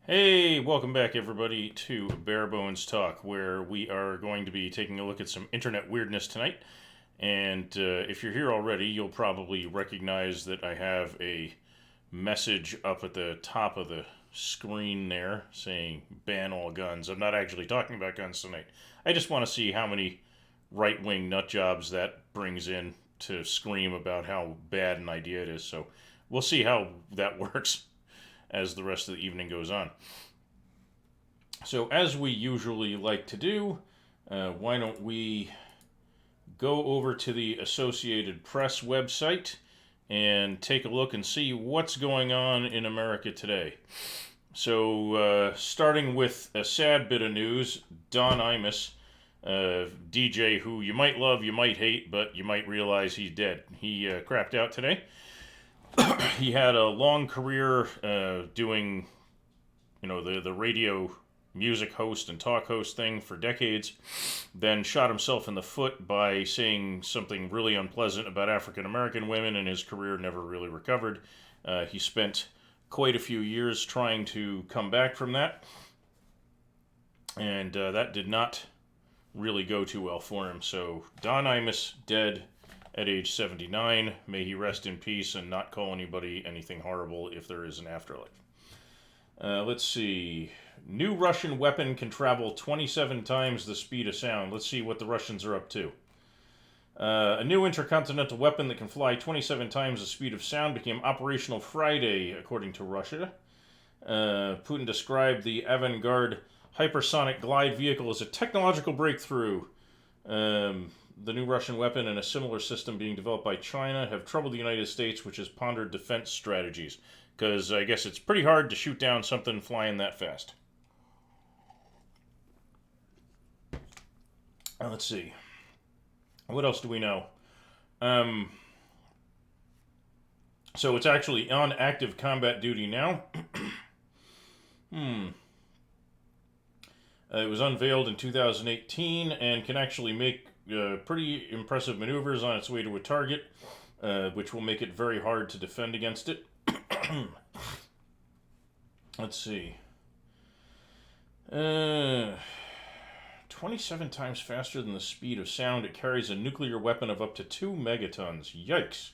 Hey, welcome back, everybody, to Bare Bones Talk, where we are going to be taking a look at some internet weirdness tonight. And if you're here already, you'll probably recognize that I have a message up at the top of the screen there saying ban all guns. I'm not actually talking about guns tonight. I just want to see how many right wing nut jobs that brings in to scream about how bad an idea it is. So we'll see how that works as the rest of the evening goes on. So, as we usually like to do, why don't we go over to the Associated Press website and take a look and see what's going on in America today. So, starting with a sad bit of news, Don Imus, DJ who you might love, you might hate, but you might realize he's dead. He crapped out today. He had a long career doing, the radio music host and talk host thing for decades, then shot himself in the foot by saying something really unpleasant about African American women, and his career never really recovered. He spent quite a few years trying to come back from that, and that did not really go too well for him. So Don Imus, dead at age 79. May he rest in peace and not call anybody anything horrible if there is an afterlife. Let's see. New Russian weapon can travel 27 times the speed of sound. Let's see what the Russians are up to. A new intercontinental weapon that can fly 27 times the speed of sound became operational Friday, according to Russia. Putin described the avant-garde hypersonic glide vehicle as a technological breakthrough. The new Russian weapon and a similar system being developed by China have troubled the United States, which has pondered defense strategies. Because I guess it's pretty hard to shoot down something flying that fast. Let's see. What else do we know? So it's actually on active combat duty now. It was unveiled in 2018 and can actually make pretty impressive maneuvers on its way to a target, which will make it very hard to defend against it. Let's see. 27 times faster than the speed of sound, it carries a nuclear weapon of up to 2 megatons. Yikes.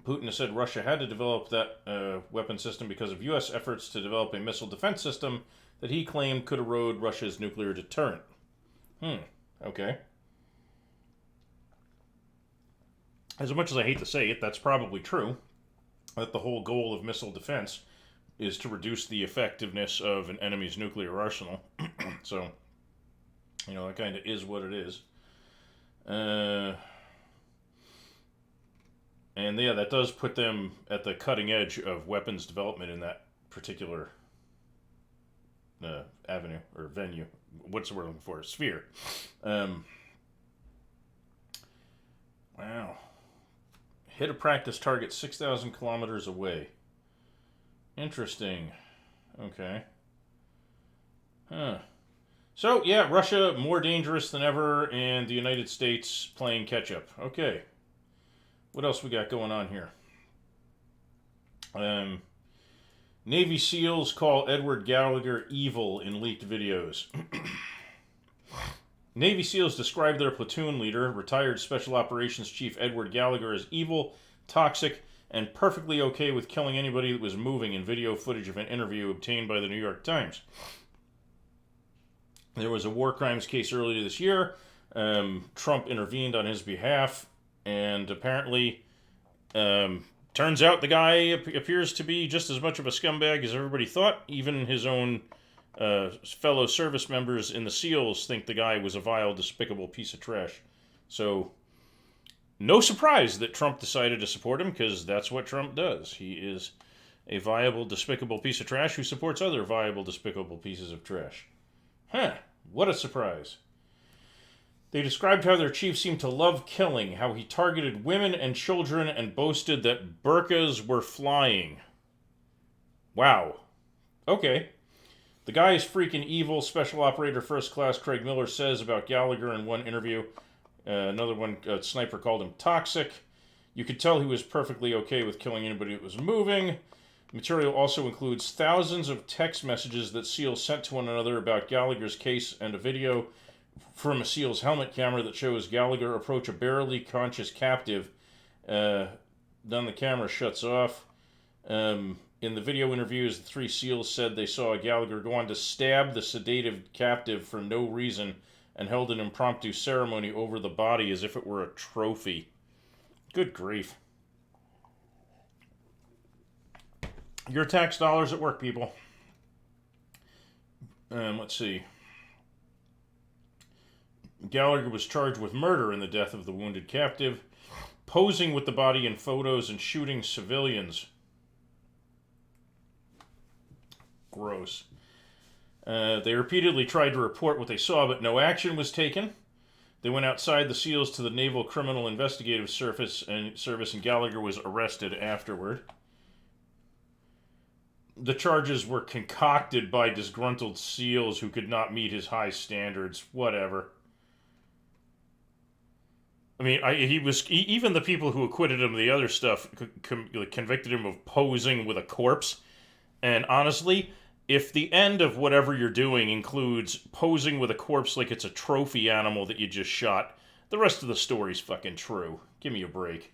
Putin has said Russia had to develop that weapon system because of U.S. efforts to develop a missile defense system that he claimed could erode Russia's nuclear deterrent. Okay. As much as I hate to say it, that's probably true. That the whole goal of missile defense is to reduce the effectiveness of an enemy's nuclear arsenal. So, that kind of is what it is. And yeah, that does put them at the cutting edge of weapons development in that particular avenue or venue. What's the word I'm looking for? Sphere. Wow. Hit a practice target 6,000 kilometers away. Interesting. Okay. So, yeah, Russia more dangerous than ever, and the United States playing catch-up. Okay. What else we got going on here? Navy SEALs call Edward Gallagher evil in leaked videos. Navy SEALs described their platoon leader, retired Special Operations Chief Edward Gallagher, as evil, toxic, and perfectly okay with killing anybody that was moving in video footage of an interview obtained by the New York Times. There was a war crimes case earlier this year. Trump intervened on his behalf, and apparently, turns out the guy appears to be just as much of a scumbag as everybody thought. Even his own fellow service members in the SEALs think the guy was a vile, despicable piece of trash. So, no surprise that Trump decided to support him, because that's what Trump does. He is a viable, despicable piece of trash who supports other viable, despicable pieces of trash. What a surprise. They described how their chief seemed to love killing, how he targeted women and children and boasted that burqas were flying. Wow. Okay. The guy is freaking evil, Special Operator First Class Craig Miller says about Gallagher in one interview. Another one, Sniper called him toxic. You could tell he was perfectly okay with killing anybody that was moving. Material also includes thousands of text messages that SEALs sent to one another about Gallagher's case and a video from a SEAL's helmet camera that shows Gallagher approach a barely conscious captive. Then the camera shuts off. In the video interviews, the three SEALs said they saw Gallagher go on to stab the sedated captive for no reason and held an impromptu ceremony over the body as if it were a trophy. Good grief. Your tax dollars at work, people. Let's see. Gallagher was charged with murder in the death of the wounded captive, posing with the body in photos, and shooting civilians. Gross. They repeatedly tried to report what they saw, but no action was taken. They went outside the SEALs to the Naval Criminal Investigative Service, and Gallagher was arrested afterward. The charges were concocted by disgruntled SEALs who could not meet his high standards. Whatever. I mean, even the people who acquitted him of the other stuff convicted him of posing with a corpse. And honestly, if the end of whatever you're doing includes posing with a corpse like it's a trophy animal that you just shot, the rest of the story's fucking true. Give me a break.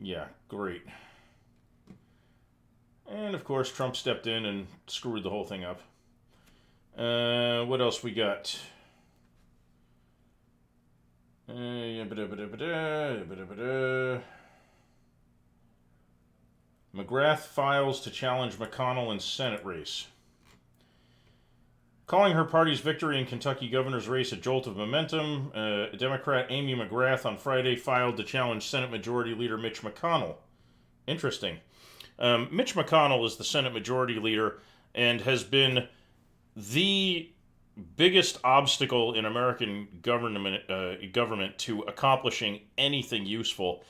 Yeah, great. And of course, Trump stepped in and screwed the whole thing up. What else we got? McGrath files to challenge McConnell in Senate race. Calling her party's victory in Kentucky governor's race a jolt of momentum, Democrat Amy McGrath on Friday filed to challenge Senate Majority Leader Mitch McConnell. Interesting. Mitch McConnell is the Senate Majority Leader and has been the biggest obstacle in American government to accomplishing anything useful.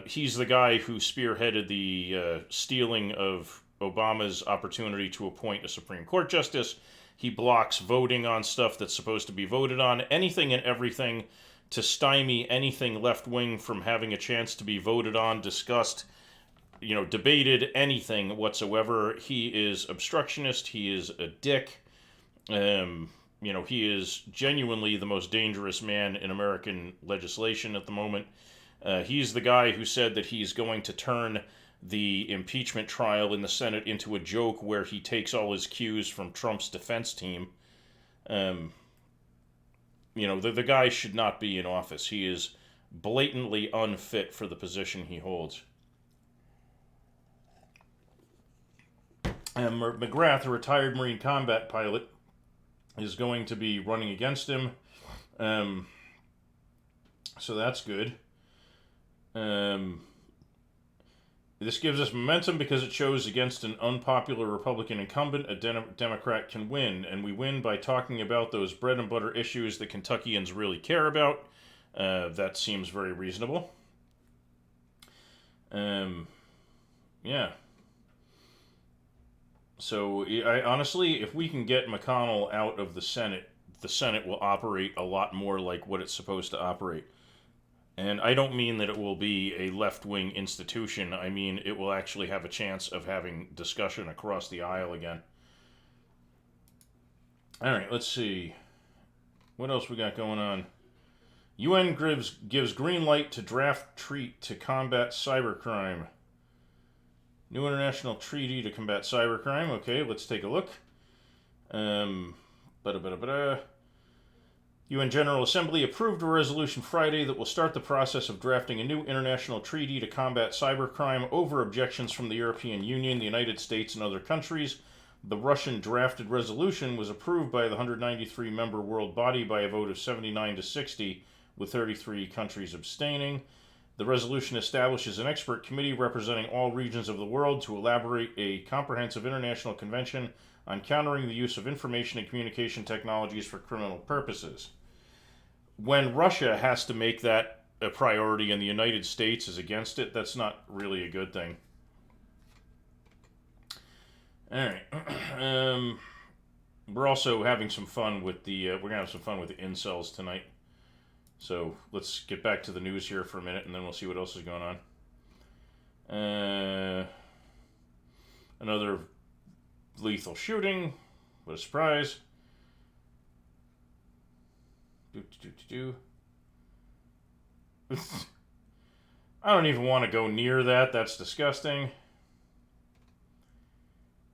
He's the guy who spearheaded the stealing of Obama's opportunity to appoint a Supreme Court justice. He blocks voting on stuff that's supposed to be voted on, anything and everything to stymie anything left-wing from having a chance to be voted on, discussed, debated, anything whatsoever. He is obstructionist. He is a dick. He is genuinely the most dangerous man in American legislation at the moment. He's the guy who said that he's going to turn the impeachment trial in the Senate into a joke where he takes all his cues from Trump's defense team. The guy should not be in office. He is blatantly unfit for the position he holds. McGrath, a retired Marine combat pilot, is going to be running against him. So that's good. This gives us momentum because it shows against an unpopular Republican incumbent, a Democrat can win. And we win by talking about those bread and butter issues that Kentuckians really care about. That seems very reasonable. Yeah. So, honestly, if we can get McConnell out of the Senate will operate a lot more like what it's supposed to operate. And I don't mean that it will be a left-wing institution. I mean it will actually have a chance of having discussion across the aisle again. All right, let's see. What else we got going on? UN gives green light to draft treaty to combat cybercrime. New international treaty to combat cybercrime. Okay, let's take a look. UN General Assembly approved a resolution Friday that will start the process of drafting a new international treaty to combat cybercrime over objections from the European Union, the United States, and other countries. The Russian drafted resolution was approved by the 193-member world body by a vote of 79 to 60, with 33 countries abstaining. The resolution establishes an expert committee representing all regions of the world to elaborate a comprehensive international convention on countering the use of information and communication technologies for criminal purposes. When Russia has to make that a priority and the United States is against it, that's not really a good thing. All right. We're also having some fun with the we're gonna have some fun with the incels tonight. So let's get back to the news here for a minute, and then we'll see what else is going on. Another lethal shooting. What a surprise. I don't even want to go near that. That's disgusting.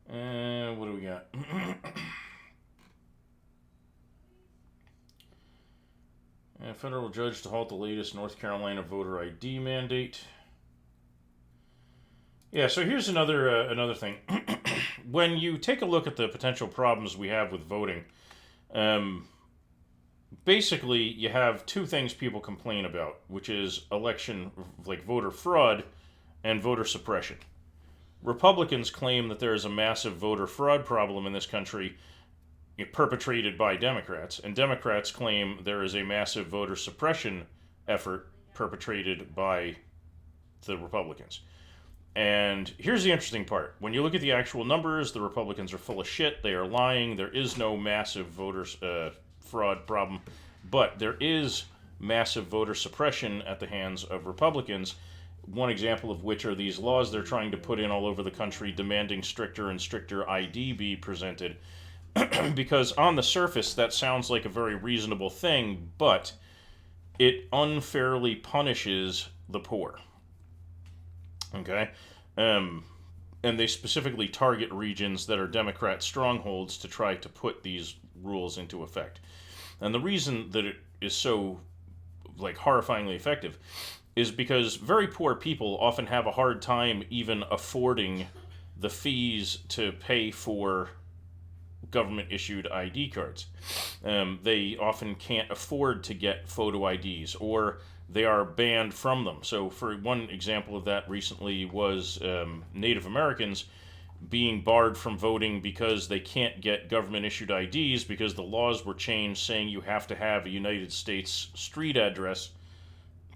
What do we got? A federal judge to halt the latest North Carolina voter ID mandate. Yeah, so here's another thing. When you take a look at the potential problems we have with voting, basically you have two things people complain about, which is election, like voter fraud and voter suppression. Republicans claim that there is a massive voter fraud problem in this country perpetrated by Democrats, and Democrats claim there is a massive voter suppression effort perpetrated by the Republicans. And here's the interesting part. When you look at the actual numbers, the Republicans are full of shit. They are lying. There is no massive voter fraud problem, but there is massive voter suppression at the hands of Republicans. One example of which are these laws they're trying to put in all over the country demanding stricter and stricter ID be presented. Because on the surface, that sounds like a very reasonable thing, but it unfairly punishes the poor. Okay? And they specifically target regions that are Democrat strongholds to try to put these rules into effect. And the reason that it is so, horrifyingly effective is because very poor people often have a hard time even affording the fees to pay for government-issued ID cards. They often can't afford to get photo IDs, or they are banned from them. So for one example of that recently was Native Americans being barred from voting because they can't get government-issued IDs because the laws were changed saying you have to have a United States street address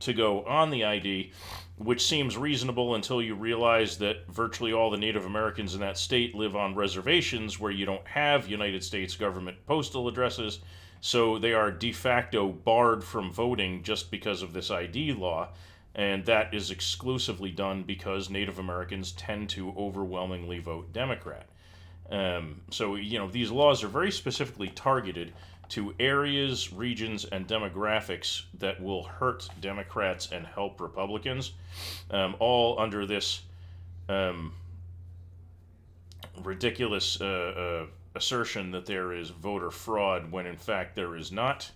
to go on the ID, which seems reasonable until you realize that virtually all the Native Americans in that state live on reservations where you don't have United States government postal addresses, so they are de facto barred from voting just because of this ID law, and that is exclusively done because Native Americans tend to overwhelmingly vote Democrat. So, these laws are very specifically targeted to areas, regions, and demographics that will hurt Democrats and help Republicans, all under this ridiculous assertion that there is voter fraud when in fact there is not.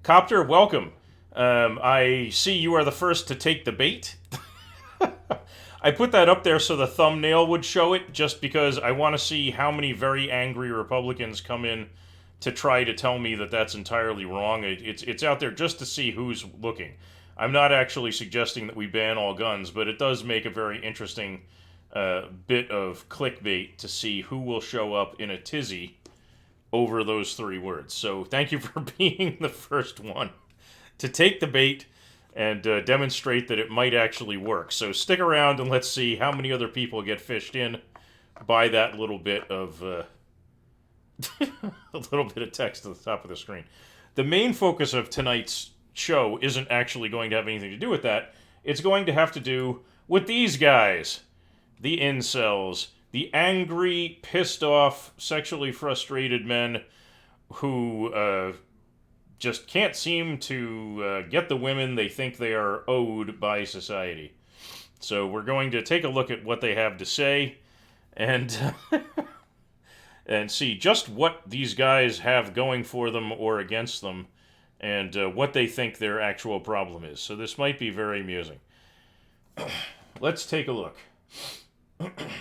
Copter, welcome. I see you are the first to take the bait. I put that up there so the thumbnail would show it, just because I want to see how many very angry Republicans come in to try to tell me that that's entirely wrong. It's out there just to see who's looking. I'm not actually suggesting that we ban all guns, but it does make a very interesting bit of clickbait to see who will show up in a tizzy over those three words. So thank you for being the first one to take the bait and demonstrate that it might actually work. So stick around and let's see how many other people get fished in by that little bit of a little bit of text at the top of the screen. The main focus of tonight's show isn't actually going to have anything to do with that. It's going to have to do with these guys, the incels, the angry, pissed off, sexually frustrated men who just can't seem to get the women they think they are owed by society. So we're going to take a look at what they have to say and and see just what these guys have going for them or against them, and what they think their actual problem is. So this might be very amusing. Let's take a look.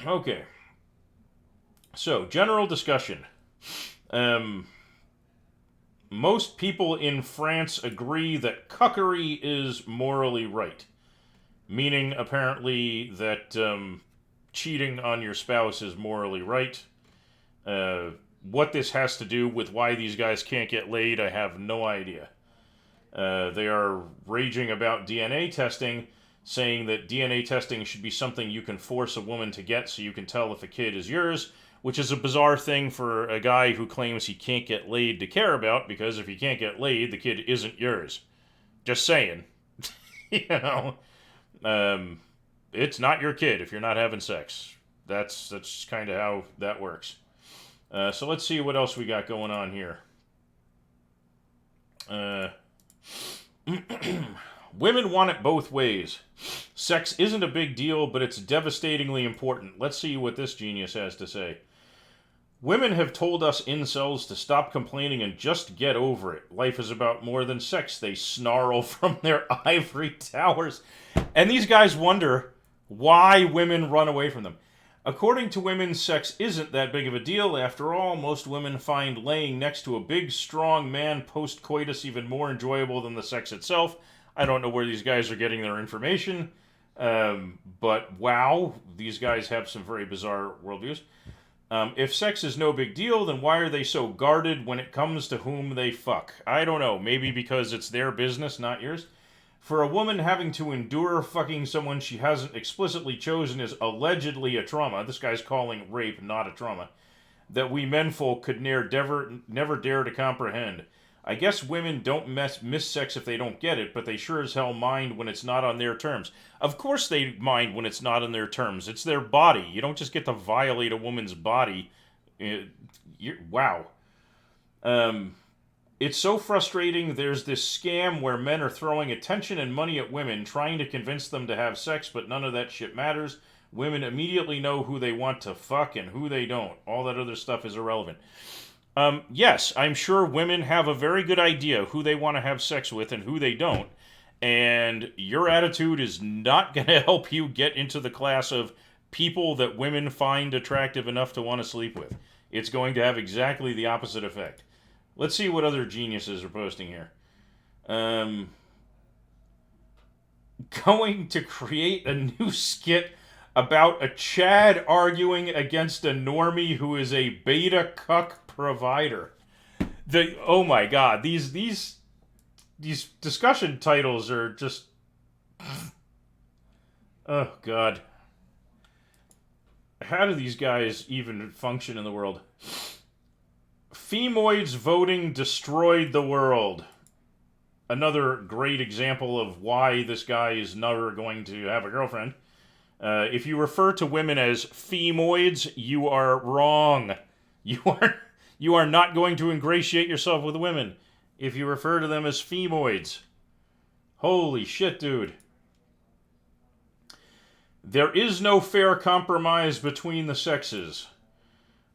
Okay. So, general discussion. Most people in France agree that cuckery is morally right. Meaning, apparently, that cheating on your spouse is morally right. What this has to do with why these guys can't get laid, I have no idea. They are raging about DNA testing, saying that DNA testing should be something you can force a woman to get so you can tell if a kid is yours, which is a bizarre thing for a guy who claims he can't get laid to care about, because if you can't get laid, the kid isn't yours. Just saying. You know, it's not your kid if you're not having sex. That's kind of how that works. So let's see what else we got going on here. Women want it both ways. Sex isn't a big deal, but it's devastatingly important. Let's see what this genius has to say. Women have told us incels to stop complaining and just get over it. Life is about more than sex, they snarl from their ivory towers. And these guys wonder why women run away from them. According to women, sex isn't that big of a deal. After all, most women find laying next to a big, strong man post-coitus even more enjoyable than the sex itself. I don't know where these guys are getting their information, but wow, these guys have some very bizarre worldviews. If sex is no big deal, then why are they so guarded when it comes to whom they fuck? I don't know. Maybe because it's their business, not yours. For a woman, having to endure fucking someone she hasn't explicitly chosen is allegedly a trauma. This guy's calling rape not a trauma that we menfolk could never dare to comprehend. I guess women don't miss sex if they don't get it, but they sure as hell mind when it's not on their terms. Of course they mind when it's not on their terms. It's their body. You don't just get to violate a woman's body. Wow. It's so frustrating. There's this scam where men are throwing attention and money at women, trying to convince them to have sex, but none of that shit matters. Women immediately know who they want to fuck and who they don't. All that other stuff is irrelevant. Yes, I'm sure women have a very good idea who they want to have sex with and who they don't. And your attitude is not going to help you get into the class of people that women find attractive enough to want to sleep with. It's going to have exactly the opposite effect. Let's see what other geniuses are posting here. Going to create a new skit about a Chad arguing against a normie who is a beta cuck provider. Oh my god, these discussion titles are just oh god. How do these guys even function in the world? Femoids voting destroyed the world. Another great example of why this guy is never going to have a girlfriend. If you refer to women as femoids, you are wrong. You are not going to ingratiate yourself with women if you refer to them as femoids. Holy shit, dude. There is no fair compromise between the sexes.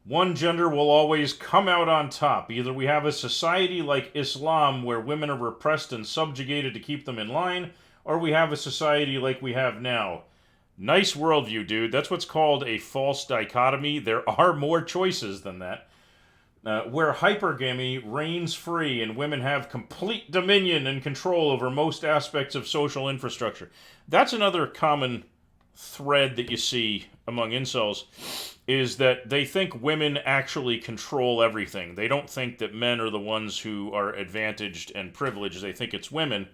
One gender will always come out on top. Either we have a society like Islam where women are repressed and subjugated to keep them in line, or we have a society like we have now. Nice worldview, dude. That's what's called a false dichotomy. There are more choices than that. Where hypergamy reigns free and women have complete dominion and control over most aspects of social infrastructure. That's another common thread that you see among incels, is that they think women actually control everything. They don't think that men are the ones who are advantaged and privileged. They think it's women.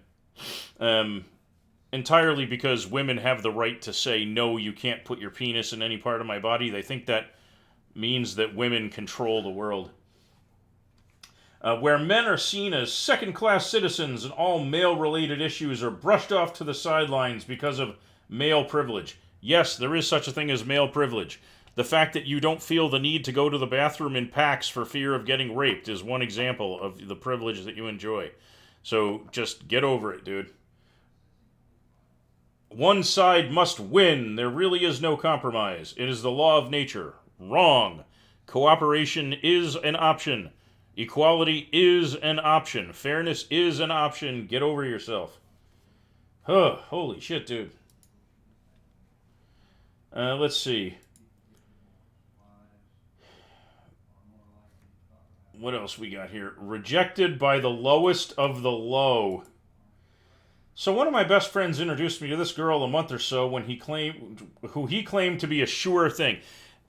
Entirely because women have the right to say, no, you can't put your penis in any part of my body. They think that means that women control the world. Where men are seen as second-class citizens and all male-related issues are brushed off to the sidelines because of male privilege. Yes, there is such a thing as male privilege. The fact that you don't feel the need to go to the bathroom in packs for fear of getting raped is one example of the privilege that you enjoy. So just get over it, dude. One side must win. There really is no compromise. It is the law of nature. Wrong. Cooperation is an option. Equality is an option. Fairness is an option. Get over yourself. Huh, holy shit, dude. Let's see. What else we got here? Rejected by the lowest of the low. So one of my best friends introduced me to this girl a month or so when he claimed to be a sure thing.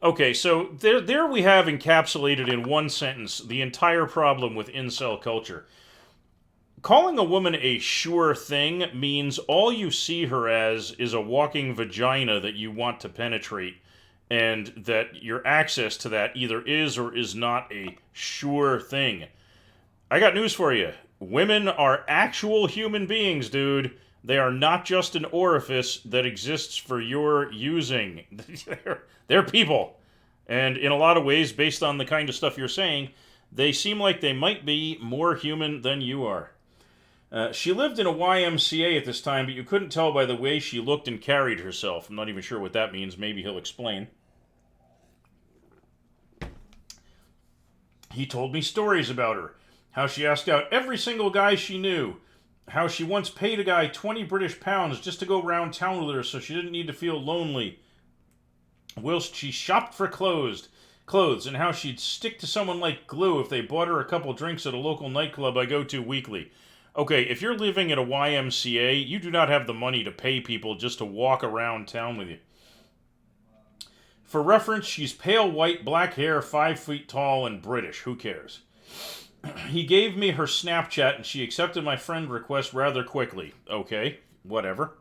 Okay, so there we have encapsulated in one sentence the entire problem with incel culture. Calling a woman a sure thing means all you see her as is a walking vagina that you want to penetrate, and that your access to that either is or is not a sure thing. I got news for you. Women are actual human beings, dude. They are not just an orifice that exists for your using. They're people. And in a lot of ways, based on the kind of stuff you're saying, they seem like they might be more human than you are. She lived in a YMCA at this time, but you couldn't tell by the way she looked and carried herself. I'm not even sure what that means. Maybe he'll explain. He told me stories about her. How she asked out every single guy she knew. How she once paid a guy 20 British pounds just to go round town with her so she didn't need to feel lonely. Whilst she shopped for clothes, and how she'd stick to someone like glue if they bought her a couple drinks at a local nightclub I go to weekly. Okay, if you're living at a YMCA, you do not have the money to pay people just to walk around town with you. For reference, she's pale white, black hair, 5 feet tall, and British. Who cares? He gave me her Snapchat, and she accepted my friend request rather quickly. Okay, whatever.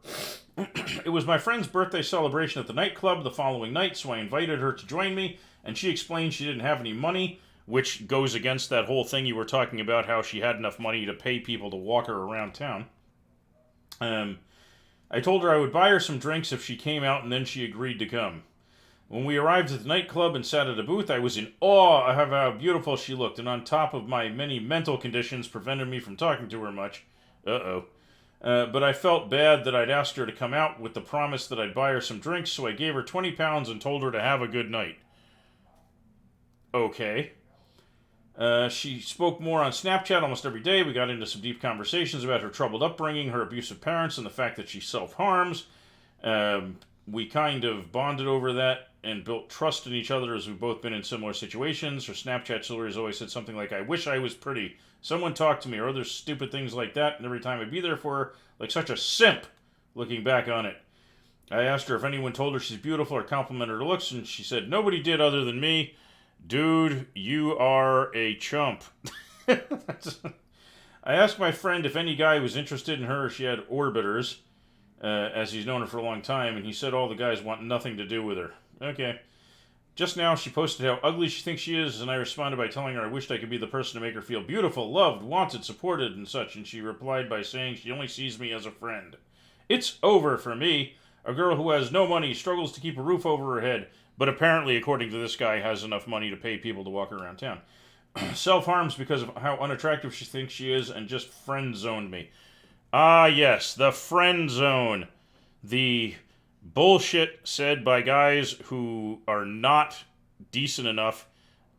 It was my friend's birthday celebration at the nightclub the following night, so I invited her to join me, and she explained she didn't have any money, which goes against that whole thing you were talking about, how she had enough money to pay people to walk her around town. I told her I would buy her some drinks if she came out, and then she agreed to come. When we arrived at the nightclub and sat at a booth, I was in awe of how beautiful she looked, and on top of my many mental conditions prevented me from talking to her much. But I felt bad that I'd asked her to come out with the promise that I'd buy her some drinks, so I gave her 20 pounds and told her to have a good night. Okay. She spoke more on Snapchat almost every day. We got into some deep conversations about her troubled upbringing, her abusive parents, and the fact that she self-harms. We kind of bonded over that and built trust in each other as we've both been in similar situations. Her Snapchat stories always said something like, I wish I was pretty. Someone talked to me, or other stupid things like that, and every time I'd be there for her, like such a simp, looking back on it. I asked her if anyone told her she's beautiful or complimented her looks, and she said, nobody did other than me. Dude, you are a chump. I asked my friend if any guy was interested in her or she had orbiters, as he's known her for a long time, and he said all the guys want nothing to do with her. Okay. Just now, she posted how ugly she thinks she is, and I responded by telling her I wished I could be the person to make her feel beautiful, loved, wanted, supported, and such, and she replied by saying she only sees me as a friend. It's over for me. A girl who has no money, struggles to keep a roof over her head, but apparently, according to this guy, has enough money to pay people to walk around town. Self-harms because of how unattractive she thinks she is, and just friend-zoned me. Ah, yes, the friend zone. The bullshit said by guys who are not decent enough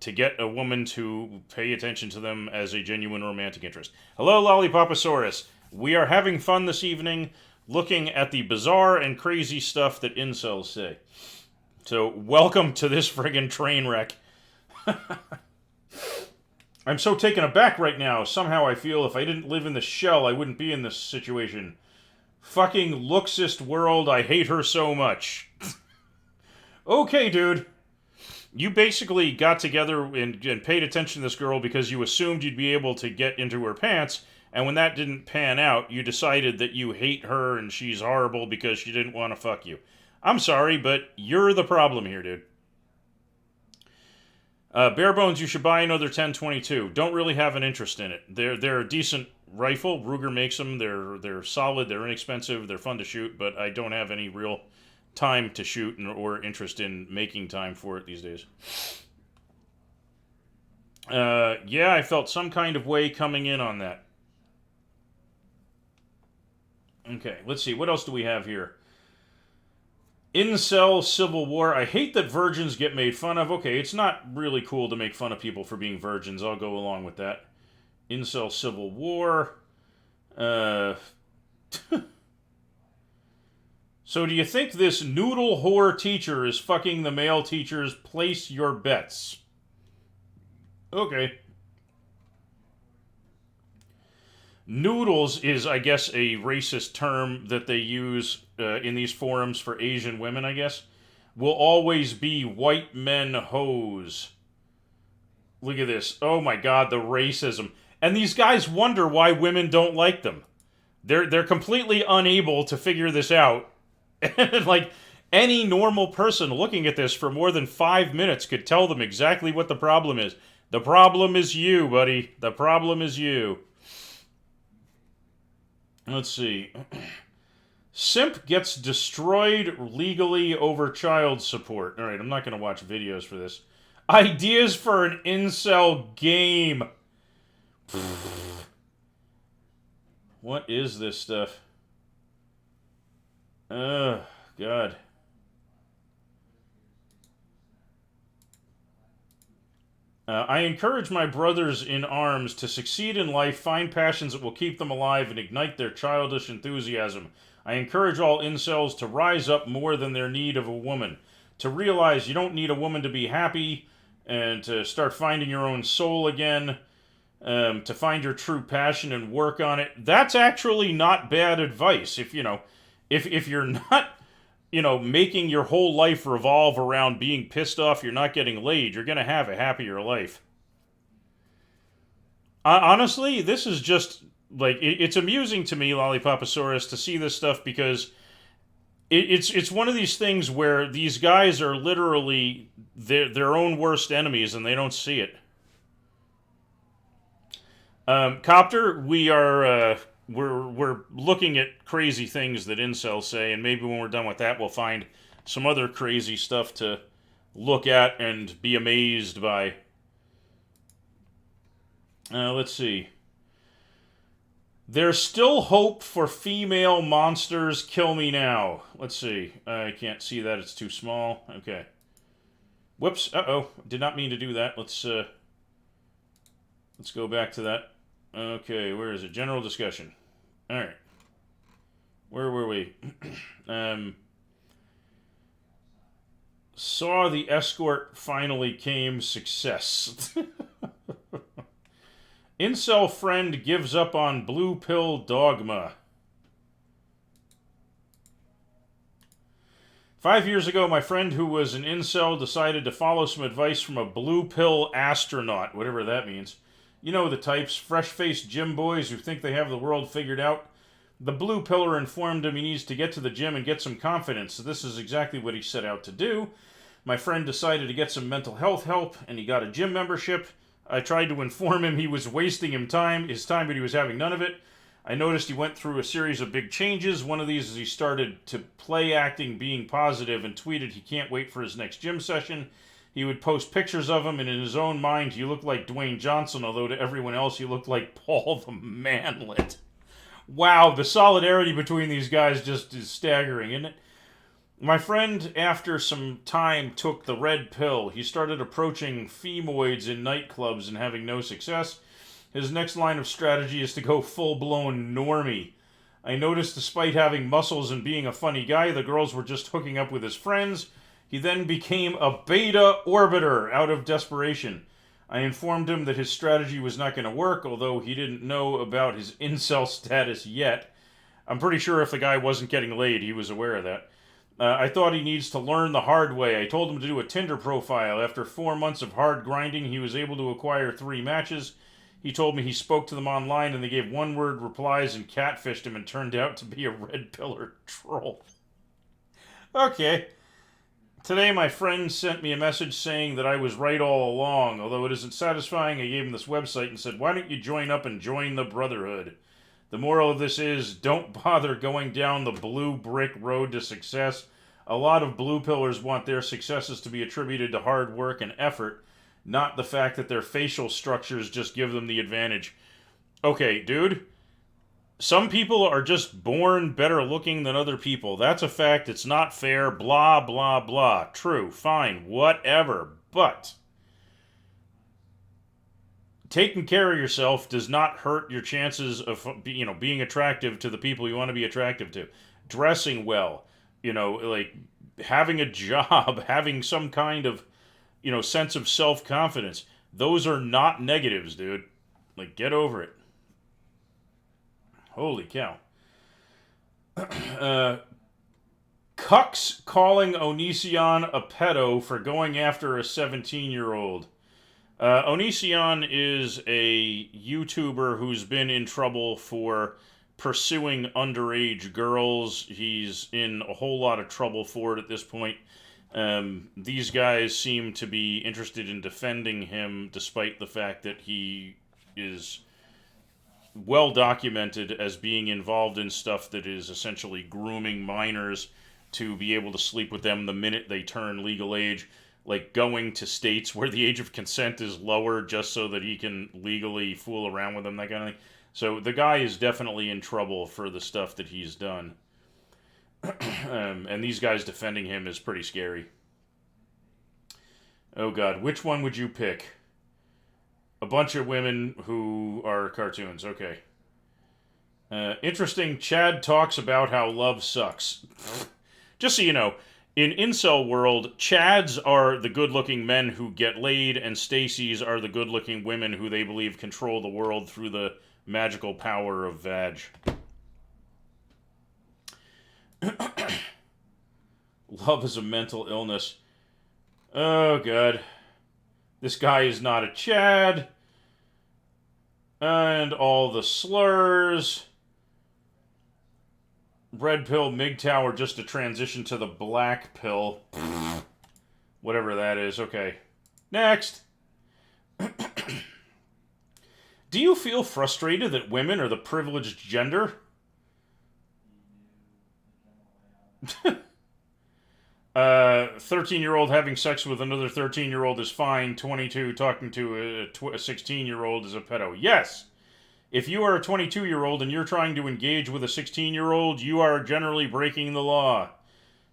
to get a woman to pay attention to them as a genuine romantic interest. Hello, Lollipoposaurus. We are having fun this evening looking at the bizarre and crazy stuff that incels say. So, welcome to this friggin' train wreck. I'm so taken aback right now. Somehow I feel if I didn't live in the shell, I wouldn't be in this situation. Fucking looksist world, I hate her so much. Okay, dude. You basically got together and paid attention to this girl because you assumed you'd be able to get into her pants, and when that didn't pan out, you decided that you hate her and she's horrible because she didn't want to fuck you. I'm sorry, but you're the problem here, dude. Bare bones, you should buy another 1022. Don't really have an interest in it. They're a decent rifle. Ruger makes them. They're solid. They're inexpensive. They're fun to shoot. But I don't have any real time to shoot or interest in making time for it these days. Yeah, I felt some kind of way coming in on that. Okay, let's see. What else do we have here? Incel Civil War. I hate that virgins get made fun of. Okay, it's not really cool to make fun of people for being virgins. I'll go along with that. Incel Civil War. So do you think this noodle whore teacher is fucking the male teachers? Place your bets. Okay. Noodles is, I guess, a racist term that they use in these forums for Asian women, I guess. Will always be white men hoes. Look at this. Oh my god, the racism. And these guys wonder why women don't like them. They're completely unable to figure this out. And like, Any normal person looking at this for more than 5 minutes could tell them exactly what the problem is. The problem is you, buddy. The problem is you. Let's see. Simp gets destroyed legally over child support. Alright, I'm not going to watch videos for this. Ideas for an incel game. What is this stuff? Oh, God. I encourage my brothers in arms to succeed in life, find passions that will keep them alive, and ignite their childish enthusiasm. I encourage all incels to rise up more than their need of a woman. To realize you don't need a woman to be happy, and to start finding your own soul again. To find your true passion and work on it. That's actually not bad advice. If you're not, making your whole life revolve around being pissed off you're not getting laid, you're gonna have a happier life. Honestly, this is just like it's amusing to me, Lollipoposaurus, to see this stuff because it's one of these things where these guys are literally their own worst enemies and they don't see it. Copter, we're looking at crazy things that incels say, and maybe when we're done with that, we'll find some other crazy stuff to look at and be amazed by. Let's see. There's still hope for female monsters. Kill me now. Let's see. I can't see that. It's too small. Okay. Whoops. Uh-oh. Did not mean to do that. Let's go back to that. Okay, where is it? General discussion. Alright. Where were we? Saw the escort finally came. Success. Incel friend gives up on blue pill dogma. 5 years ago, my friend who was an incel decided to follow some advice from a blue pill astronaut, whatever that means. You know the types, fresh-faced gym boys who think they have the world figured out. The blue pillar informed him he needs to get to the gym and get some confidence, so this is exactly what he set out to do. My friend decided to get some mental health help, and he got a gym membership. I tried to inform him he was wasting his time, but he was having none of it. I noticed he went through a series of big changes. One of these is he started to play acting being positive and tweeted he can't wait for his next gym session. He would post pictures of him, and in his own mind, he looked like Dwayne Johnson, although to everyone else, he looked like Paul the Manlet. Wow, the solidarity between these guys just is staggering, isn't it? My friend, after some time, took the red pill. He started approaching femoids in nightclubs and having no success. His next line of strategy is to go full-blown normie. I noticed despite having muscles and being a funny guy, the girls were just hooking up with his friends. He then became a beta orbiter out of desperation. I informed him that his strategy was not going to work, although he didn't know about his incel status yet. I'm pretty sure if the guy wasn't getting laid, he was aware of that. I thought he needs to learn the hard way. I told him to do a Tinder profile. After 4 months of hard grinding, he was able to acquire 3 matches. He told me he spoke to them online and they gave one-word replies and catfished him and turned out to be a red pillar troll. Okay. Today my friend sent me a message saying that I was right all along. Although it isn't satisfying, I gave him this website and said, why don't you join up and join the Brotherhood? The moral of this is, don't bother going down the blue brick road to success. A lot of blue pillars want their successes to be attributed to hard work and effort, not the fact that their facial structures just give them the advantage. Okay, dude. Some people are just born better looking than other people. That's a fact. It's not fair. Blah, blah, blah. True. Fine. Whatever. But taking care of yourself does not hurt your chances of, being attractive to the people you want to be attractive to. Dressing well, like having a job, having some kind of, sense of self-confidence. Those are not negatives, dude. Like, get over it. Holy cow. Cucks calling Onision a pedo for going after a 17-year-old. Onision is a YouTuber who's been in trouble for pursuing underage girls. He's in a whole lot of trouble for it at this point. These guys seem to be interested in defending him, despite the fact that he is well documented as being involved in stuff that is essentially grooming minors to be able to sleep with them the minute they turn legal age, like going to states where the age of consent is lower just so that he can legally fool around with them, that kind of thing. So the guy is definitely in trouble for the stuff that he's done. And these guys defending him is pretty scary. Oh God, which one would you pick? A bunch of women who are cartoons. Okay. Interesting. Chad talks about how love sucks. Just so you know, in incel world, Chads are the good-looking men who get laid, and Stacys are the good-looking women who they believe control the world through the magical power of vag. Love is a mental illness. Oh, God. This guy is not a Chad. And all the slurs. Red pill, MGTOW, or just a transition to the black pill. Whatever that is. Okay. Next. Do you feel frustrated that women are the privileged gender? 13-year-old having sex with another 13-year-old is fine. 22 talking to a 16-year-old is a pedo. Yes! If you are a 22-year-old and you're trying to engage with a 16-year-old, you are generally breaking the law.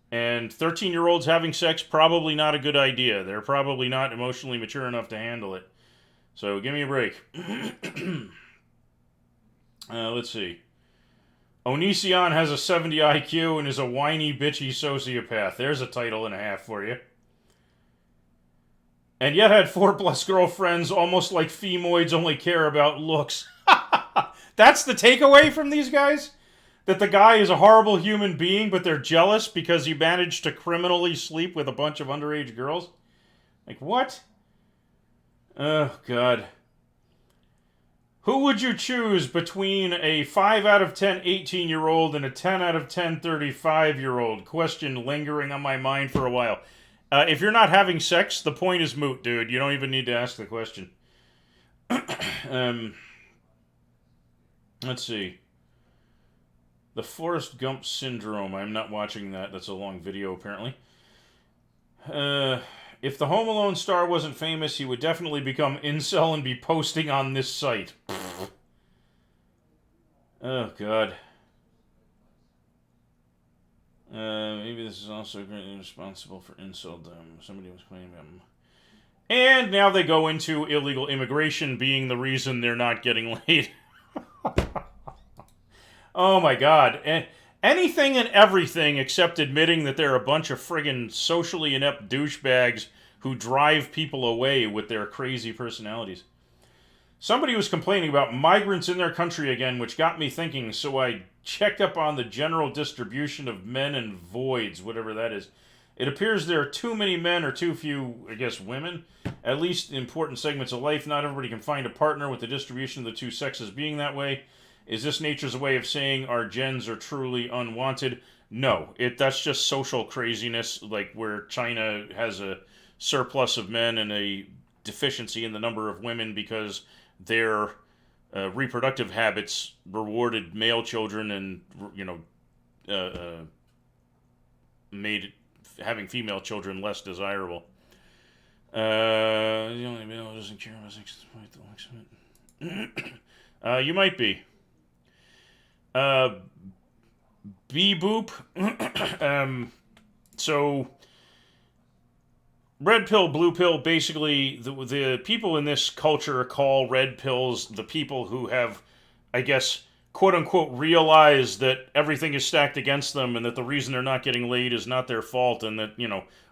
And 13-year-olds having sex, probably not a good idea. They're probably not emotionally mature enough to handle it. So, give me a break. Let's see. Onision has a 70 IQ and is a whiny, bitchy sociopath. There's a title and a half for you. And yet had 4+ girlfriends, almost like femoids only care about looks. That's the takeaway from these guys? That the guy is a horrible human being, but they're jealous because he managed to criminally sleep with a bunch of underage girls? Like, what? Oh, God. Who would you choose between a 5 out of 10 18-year-old and a 10 out of 10 35-year-old? Question lingering on my mind for a while. If you're not having sex, the point is moot, dude. You don't even need to ask the question. Let's see. The Forrest Gump Syndrome. I'm not watching that. That's a long video, apparently. If the Home Alone star wasn't famous, he would definitely become incel and be posting on this site. Oh, God. Maybe this is also greatly responsible for inceldom. Somebody was claiming him. And now they go into illegal immigration being the reason they're not getting laid. Oh, my God. Anything and everything except admitting that they're a bunch of friggin' socially inept douchebags who drive people away with their crazy personalities. Somebody was complaining about migrants in their country again, which got me thinking, so I checked up on the general distribution of men and voids, whatever that is. It appears there are too many men or too few, I guess, women. At least in important segments of life, not everybody can find a partner with the distribution of the two sexes being that way. Is this nature's way of saying our gens are truly unwanted? No, that's just social craziness, like where China has a surplus of men and a deficiency in the number of women because their reproductive habits rewarded male children and, made having female children less desirable. The only male who doesn't care about sex despite the looks of it. You might be. B-boop. So, red pill, blue pill, basically, the people in this culture call red pills the people who have, I guess, quote-unquote, realized that everything is stacked against them and that the reason they're not getting laid is not their fault and that,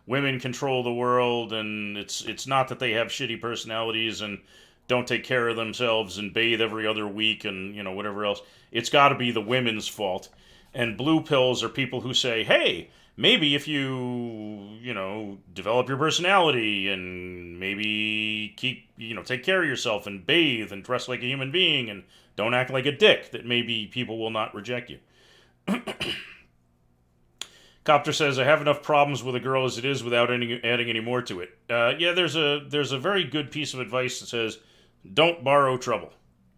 women control the world and it's not that they have shitty personalities and don't take care of themselves and bathe every other week and, whatever else. It's got to be the women's fault. And blue pills are people who say, hey, maybe if you develop your personality and maybe take care of yourself and bathe and dress like a human being and don't act like a dick, that maybe people will not reject you. Copter says, I have enough problems with a girl as it is without adding any more to it. Yeah, there's a very good piece of advice that says, don't borrow trouble.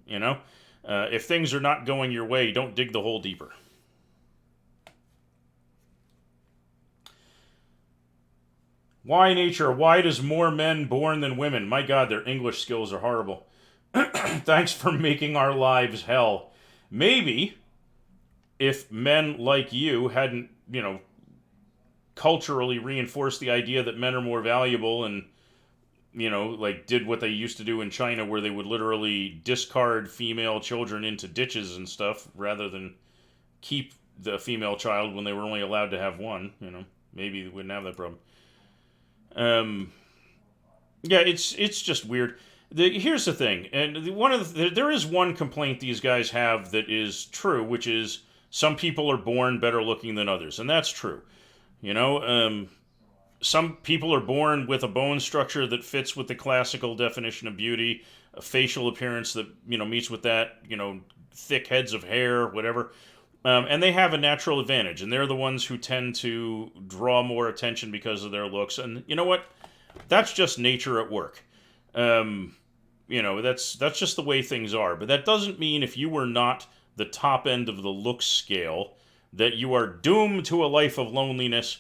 If things are not going your way, don't dig the hole deeper. Why nature? Why does more men born than women? My God, their English skills are horrible. Thanks for making our lives hell. Maybe if men like you hadn't, culturally reinforced the idea that men are more valuable and, did what they used to do in China where they would literally discard female children into ditches and stuff rather than keep the female child when they were only allowed to have one, maybe they wouldn't have that problem. Yeah, it's just weird. Here's the thing, and there is one complaint these guys have that is true, which is some people are born better looking than others, and that's true. Some people are born with a bone structure that fits with the classical definition of beauty, a facial appearance that, meets with that, thick heads of hair, whatever. And they have a natural advantage, and they're the ones who tend to draw more attention because of their looks. And you know what? That's just nature at work. That's just the way things are. But that doesn't mean if you were not the top end of the looks scale that you are doomed to a life of loneliness.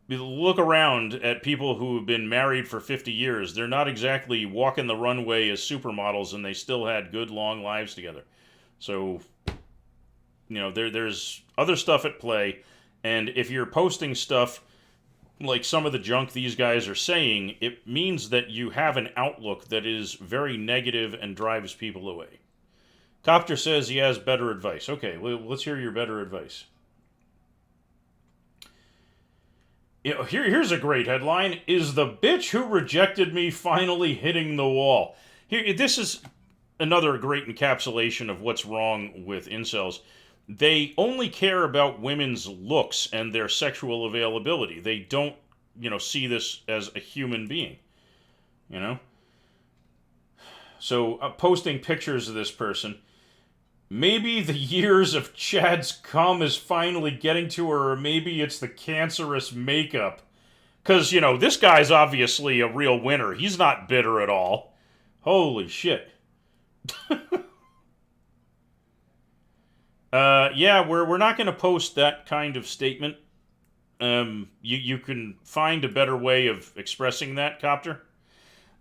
Look around at people who have been married for 50 years. They're not exactly walking the runway as supermodels, and they still had good, long lives together. So, there's other stuff at play, and if you're posting stuff like some of the junk these guys are saying, it means that you have an outlook that is very negative and drives people away. Copter says he has better advice. Okay, let's hear your better advice. Here's a great headline. Is the bitch who rejected me finally hitting the wall? This is another great encapsulation of what's wrong with incels. They only care about women's looks and their sexual availability. They don't, see this as a human being. So, posting pictures of this person. Maybe the years of Chad's cum is finally getting to her, or maybe it's the cancerous makeup. Because, this guy's obviously a real winner. He's not bitter at all. Holy shit. Yeah, we're not going to post that kind of statement. You can find a better way of expressing that, Copter.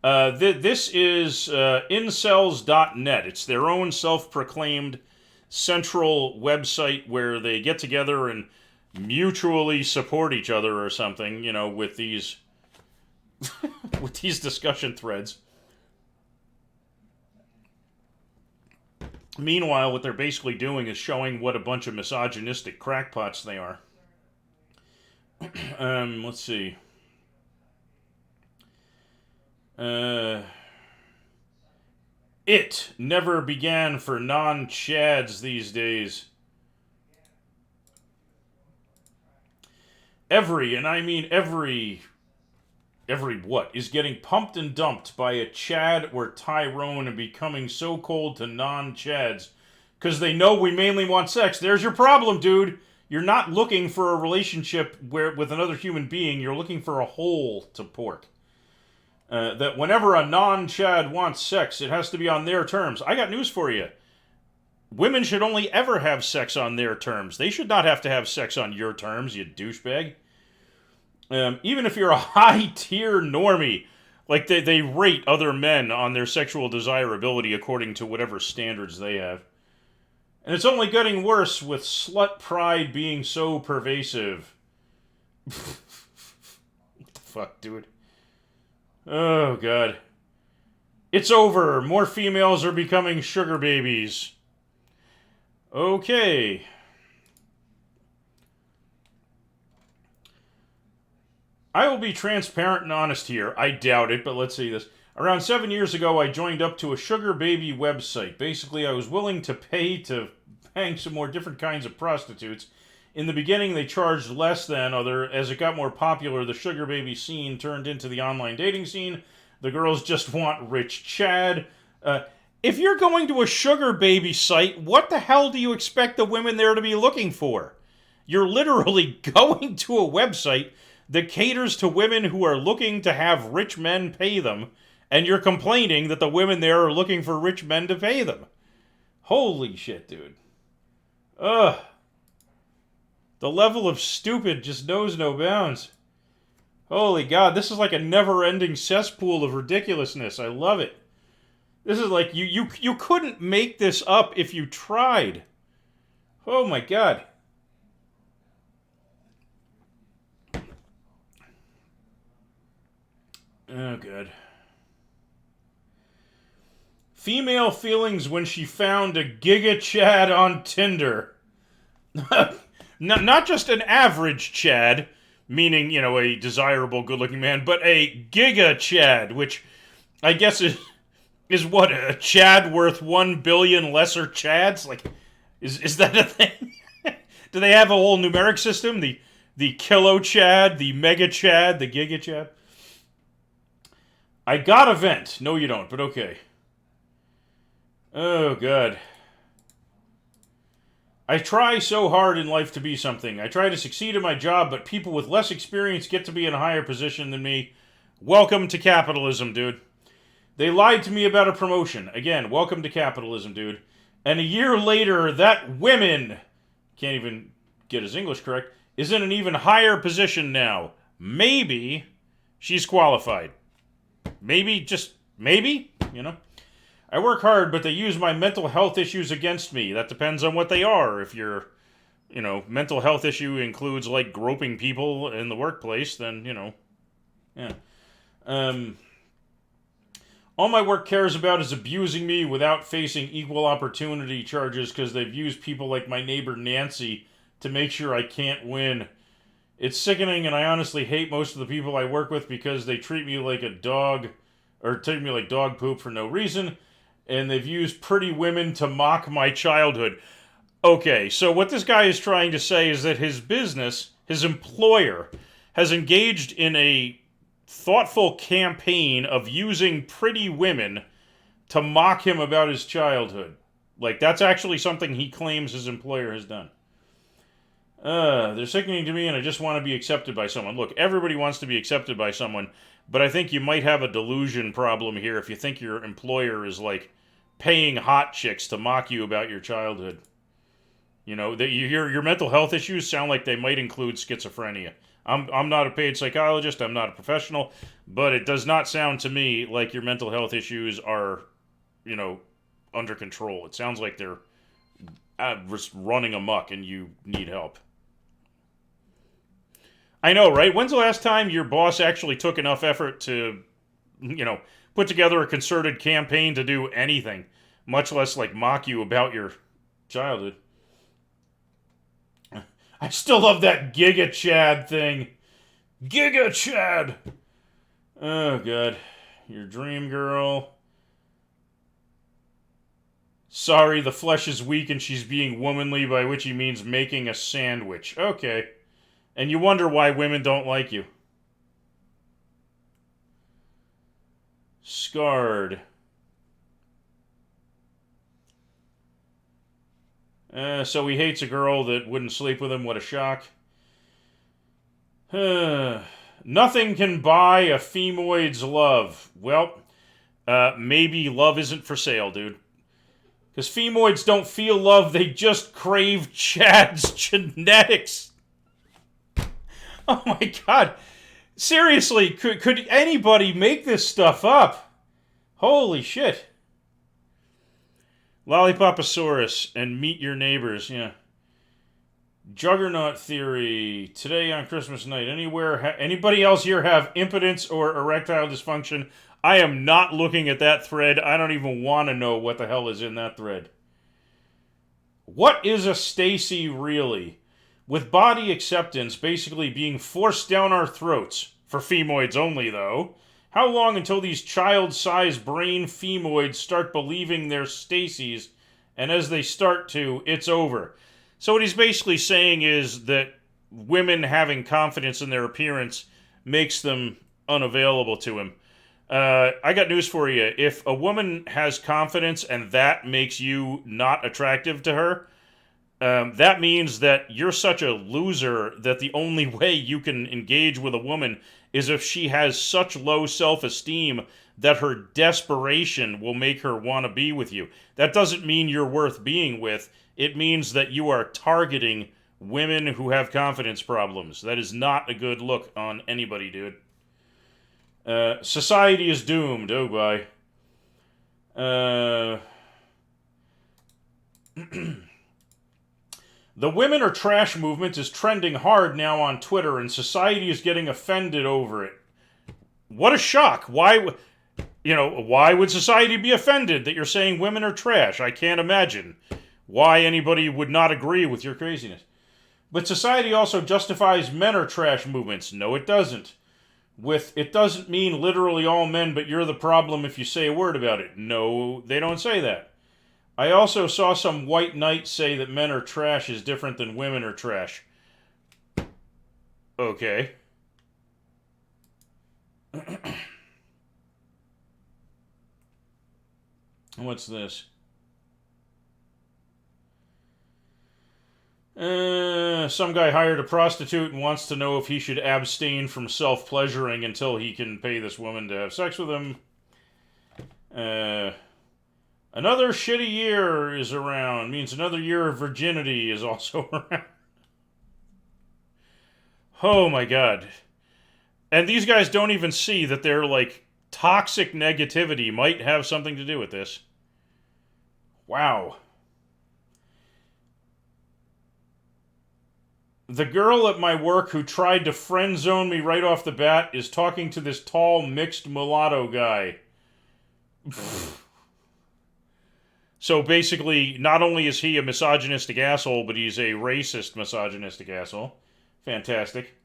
This is incels.net. It's their own self-proclaimed central website where they get together and mutually support each other or something, with these with these discussion threads. Meanwhile, what they're basically doing is showing what a bunch of misogynistic crackpots they are. Let's see. It never began for non-Chads these days. Every what, is getting pumped and dumped by a Chad or Tyrone and becoming so cold to non-Chads because they know we mainly want sex. There's your problem, dude. You're not looking for a relationship with another human being. You're looking for a hole to pork. That whenever a non-Chad wants sex, it has to be on their terms. I got news for you. Women should only ever have sex on their terms. They should not have to have sex on your terms, you douchebag. Even if you're a high-tier normie, like they rate other men on their sexual desirability according to whatever standards they have. And it's only getting worse with slut pride being so pervasive. What the fuck, dude? Oh, God. It's over. More females are becoming sugar babies. Okay. I will be transparent and honest here. I doubt it, but let's see this. Around 7 years ago, I joined up to a sugar baby website. Basically, I was willing to pay to bang some more different kinds of prostitutes. In the beginning, they charged less than other. As it got more popular, the sugar baby scene turned into the online dating scene. The girls just want rich Chad. If you're going to a sugar baby site, what the hell do you expect the women there to be looking for? You're literally going to a website that caters to women who are looking to have rich men pay them, and you're complaining that the women there are looking for rich men to pay them. Holy shit, dude. Ugh. The level of stupid just knows no bounds. Holy God, this is like a never-ending cesspool of ridiculousness. I love it. This is like, you couldn't make this up if you tried. Oh my God. Oh, God. Female feelings when she found a Giga Chad on Tinder. Not just an average Chad, meaning, you know, a desirable, good-looking man, but a Giga Chad, which I guess is what, a Chad worth 1 billion lesser Chads? Like, is that a thing? Do they have a whole numeric system? The Kilo Chad, the Mega Chad, the Giga Chad? I got a vent. No, you don't, but okay. Oh, God. I try so hard in life to be something. I try to succeed in my job, but people with less experience get to be in a higher position than me. Welcome to capitalism, dude. They lied to me about a promotion. Again, welcome to capitalism, dude. And a year later, that woman, can't even get his English correct, is in an even higher position now. Maybe she's qualified. Maybe, just maybe, you know. I work hard, but they use my mental health issues against me. That depends on what they are. If your, you know, mental health issue includes, like, groping people in the workplace, then, you know, yeah. All my work cares about is abusing me without facing equal opportunity charges because they've used people like my neighbor Nancy to make sure I can't win. It's sickening, and I honestly hate most of the people I work with because they treat me like a dog, or treat me like dog poop for no reason. And they've used pretty women to mock my childhood. Okay, so what this guy is trying to say is that his business, his employer, has engaged in a thoughtful campaign of using pretty women to mock him about his childhood. Like, that's actually something he claims his employer has done. They're sickening to me, and I just want to be accepted by someone. Look, everybody wants to be accepted by someone, but I think you might have a delusion problem here if you think your employer is, like, paying hot chicks to mock you about your childhood. You know, that your mental health issues sound like they might include schizophrenia. I'm not a paid psychologist, I'm not a professional, but it does not sound to me like your mental health issues are, you know, under control. It sounds like they're just running amok and you need help. I know, right? When's the last time your boss actually took enough effort to, you know, put together a concerted campaign to do anything, much less, like, mock you about your childhood? I still love that Giga Chad thing. Giga Chad! Oh, God. Your dream girl. Sorry, the flesh is weak and she's being womanly, by which he means making a sandwich. Okay. And you wonder why women don't like you. Scarred. So he hates a girl that wouldn't sleep with him. What a shock. Nothing can buy a femoid's love. Well, maybe love isn't for sale, dude. Because femoids don't feel love, they just crave Chad's genetics. Oh my God. Seriously, could anybody make this stuff up? Holy shit. Lollipoposaurus and Meet Your Neighbors, yeah. Juggernaut theory. Today on Christmas night. Anybody else here have impotence or erectile dysfunction? I am not looking at that thread. I don't even want to know what the hell is in that thread. What is a Stacy really? With body acceptance basically being forced down our throats, for femoids only though, how long until these child-sized brain femoids start believing they're Stacys And as they start to, it's over. So what he's basically saying is that women having confidence in their appearance makes them unavailable to him. I got news for you. If a woman has confidence and that makes you not attractive to her, that means that you're such a loser that the only way you can engage with a woman is if she has such low self-esteem that her desperation will make her want to be with you. That doesn't mean you're worth being with. It means that you are targeting women who have confidence problems. That is not a good look on anybody, dude. Society is doomed. Oh, bye. The women are trash movement is trending hard now on Twitter, and society is getting offended over it. What a shock! Why would society be offended that you're saying women are trash? I can't imagine why anybody would not agree with your craziness. But society also justifies men are trash movements. No, it doesn't. It doesn't mean literally all men, but you're the problem if you say a word about it. No, they don't say that. I also saw some white knight say that men are trash is different than women are trash. Okay. What's this? Some guy hired a prostitute and wants to know if he should abstain from self-pleasuring until he can pay this woman to have sex with him. Another shitty year is around. Means another year of virginity is also around. Oh my god. And these guys don't even see that their, toxic negativity might have something to do with this. Wow. The girl at my work who tried to friend zone me right off the bat is talking to this tall, mixed mulatto guy. So basically, not only is he a misogynistic asshole, but he's a racist misogynistic asshole. Fantastic.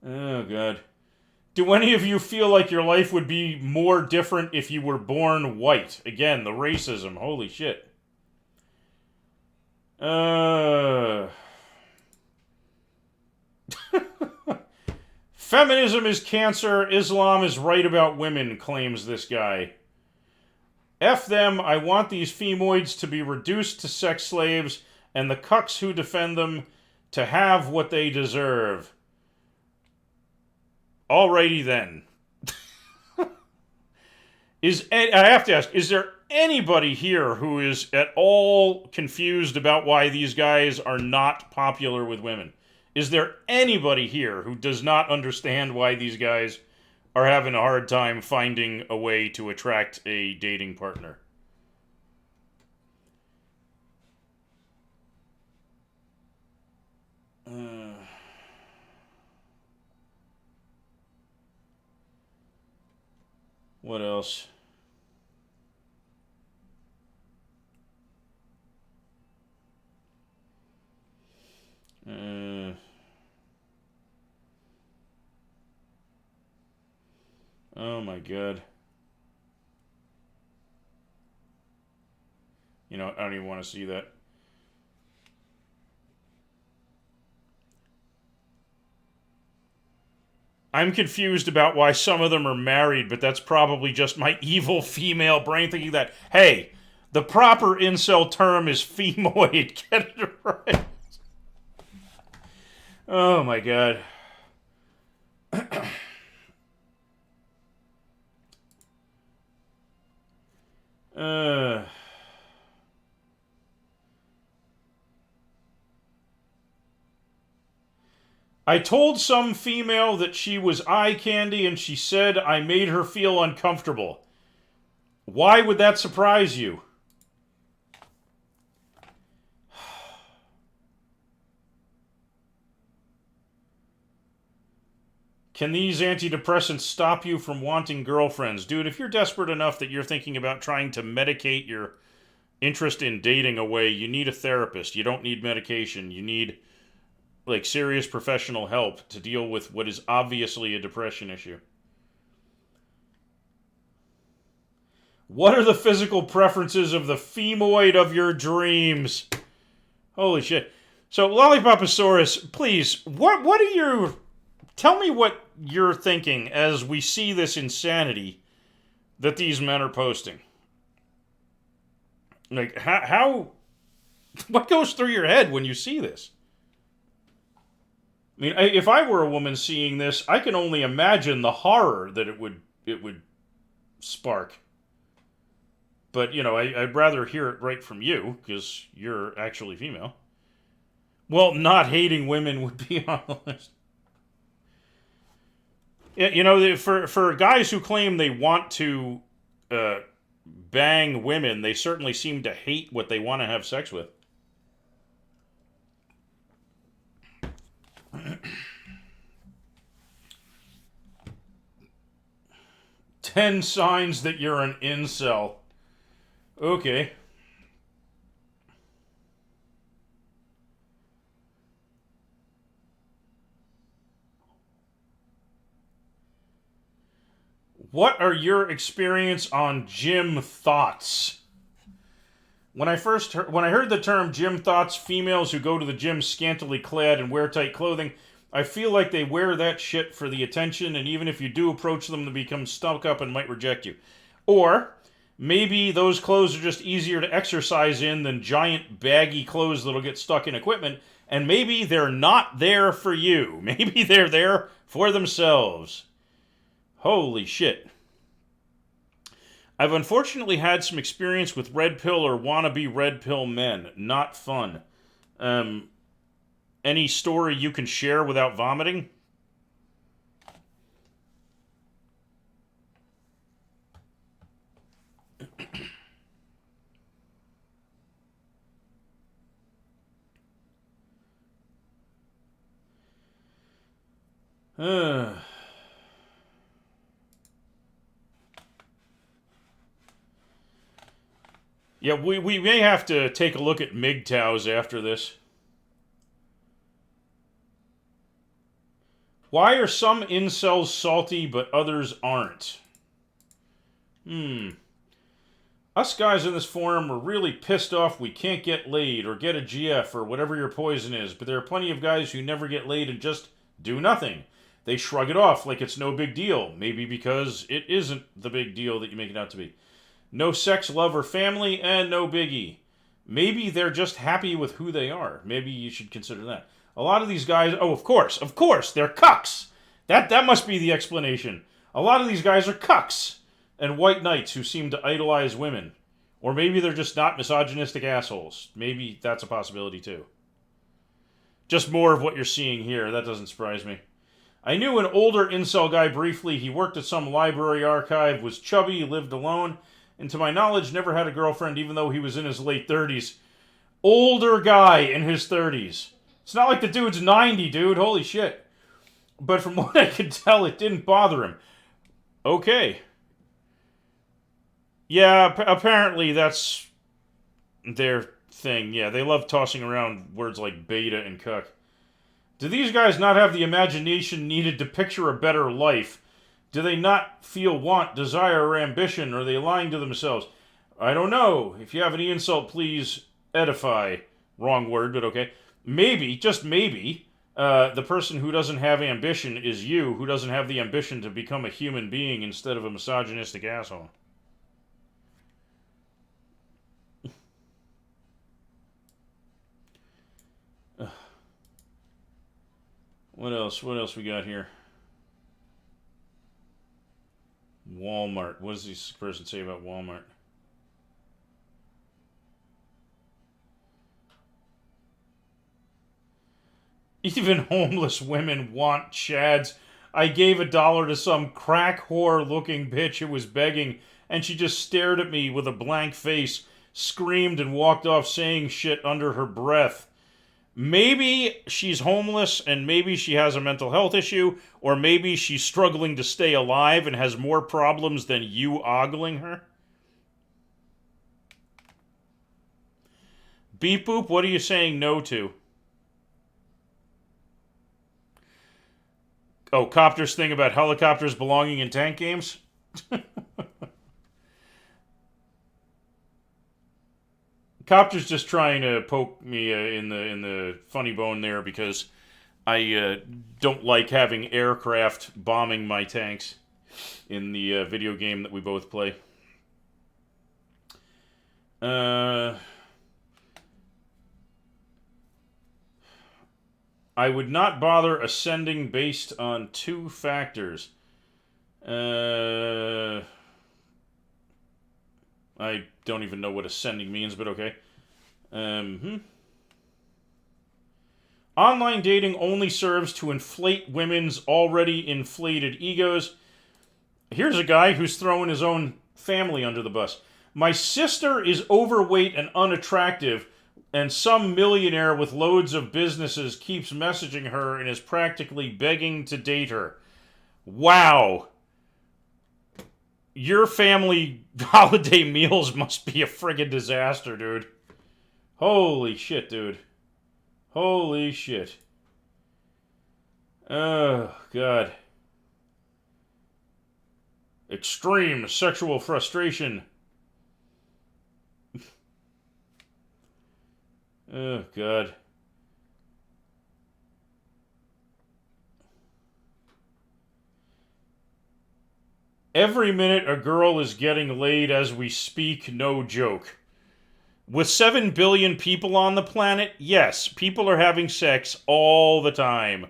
Oh, God. Do any of you feel like your life would be more different if you were born white? Again, the racism. Holy shit. Feminism is cancer. Islam is right about women, claims this guy. F them. I want these femoids to be reduced to sex slaves and the cucks who defend them to have what they deserve. Alrighty then. I have to ask, is there anybody here who is at all confused about why these guys are not popular with women? Is there anybody here who does not understand why these guys are having a hard time finding a way to attract a dating partner? What else? Oh my god. You know, I don't even want to see that. I'm confused about why some of them are married, but that's probably just my evil female brain thinking that, hey, the proper incel term is femoid. Get it right. Oh my god. I told some female that she was eye candy and she said I made her feel uncomfortable. Why would that surprise you? Can these antidepressants stop you from wanting girlfriends? Dude, if you're desperate enough that you're thinking about trying to medicate your interest in dating away, you need a therapist. You don't need medication. You need serious professional help to deal with what is obviously a depression issue. What are the physical preferences of the femoid of your dreams? Holy shit. So, Lollipoposaurus, please, what are your... Tell me what you're thinking as we see this insanity that these men are posting. Like, how what goes through your head when you see this? I mean, if I were a woman seeing this, I can only imagine the horror that it would spark. But, you know, I'd rather hear it right from you, because you're actually female. Well, not hating women would be on the list. You know, for guys who claim they want to bang women, they certainly seem to hate what they want to have sex with. "10 signs that you're an incel." Okay. What are your experience on gym thoughts? When I heard the term gym thoughts, females who go to the gym scantily clad and wear tight clothing, I feel like they wear that shit for the attention, and even if you do approach them, they become stuck up and might reject you. Or maybe those clothes are just easier to exercise in than giant baggy clothes that'll get stuck in equipment, and maybe they're not there for you. Maybe they're there for themselves. Holy shit. I've unfortunately had some experience with red pill or wannabe red pill men. Not fun. Any story you can share without vomiting? Yeah, we may have to take a look at MGTOWs after this. Why are some incels salty but others aren't? Us guys in this forum are really pissed off we can't get laid or get a GF or whatever your poison is, but there are plenty of guys who never get laid and just do nothing. They shrug it off like it's no big deal, maybe because it isn't the big deal that you make it out to be. No sex, love, or family, and no biggie. Maybe they're just happy with who they are. Maybe you should consider that. A lot of these guys, of course, they're cucks. That must be the explanation. A lot of these guys are cucks and white knights who seem to idolize women. Or maybe they're just not misogynistic assholes. Maybe that's a possibility too. Just more of what you're seeing here. That doesn't surprise me. I knew an older incel guy briefly. He worked at some library archive, was chubby, lived alone, and to my knowledge never had a girlfriend even though he was in his late 30s. Older guy in his 30s. It's not like the dude's 90, dude. Holy shit. But from what I could tell, it didn't bother him. Okay. Yeah, apparently that's their thing. Yeah, they love tossing around words like beta and cuck. Do these guys not have the imagination needed to picture a better life? Do they not feel want, desire, or ambition? Or are they lying to themselves? I don't know. If you have any insult, please edify. Wrong word, but okay. Maybe, just maybe, the person who doesn't have ambition is you, who doesn't have the ambition to become a human being instead of a misogynistic asshole. What else? What else we got here? Walmart. What does this person say about Walmart? Even homeless women want chads. I gave $1 to some crack whore looking bitch who was begging, and she just stared at me with a blank face, screamed, and walked off saying shit under her breath. Maybe she's homeless and maybe she has a mental health issue, or maybe she's struggling to stay alive and has more problems than you ogling her. Beep boop, what are you saying no to? Oh, Copter's thing about helicopters belonging in tank games? Copter's just trying to poke me in the funny bone there because I don't like having aircraft bombing my tanks in the video game that we both play. I would not bother ascending based on 2 factors. I don't even know what ascending means, but okay. Online dating only serves to inflate women's already inflated egos. Here's a guy who's throwing his own family under the bus. My sister is overweight and unattractive, and some millionaire with loads of businesses keeps messaging her and is practically begging to date her. Wow. Your family holiday meals must be a friggin' disaster, dude. Holy shit, dude. Holy shit. Oh, God. Extreme sexual frustration. Oh, God. Every minute a girl is getting laid as we speak, no joke. With 7 billion people on the planet, yes, people are having sex all the time.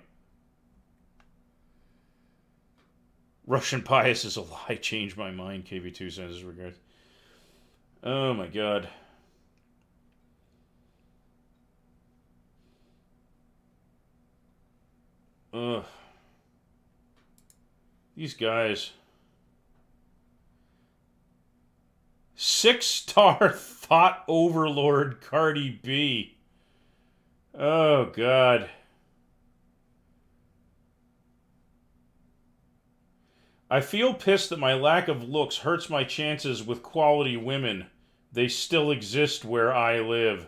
Russian bias is a lie. Change my mind. KV2 sends his regards. Oh my God. Ugh. These guys. 6-star thought overlord Cardi B. Oh, God. I feel pissed that my lack of looks hurts my chances with quality women. They still exist where I live.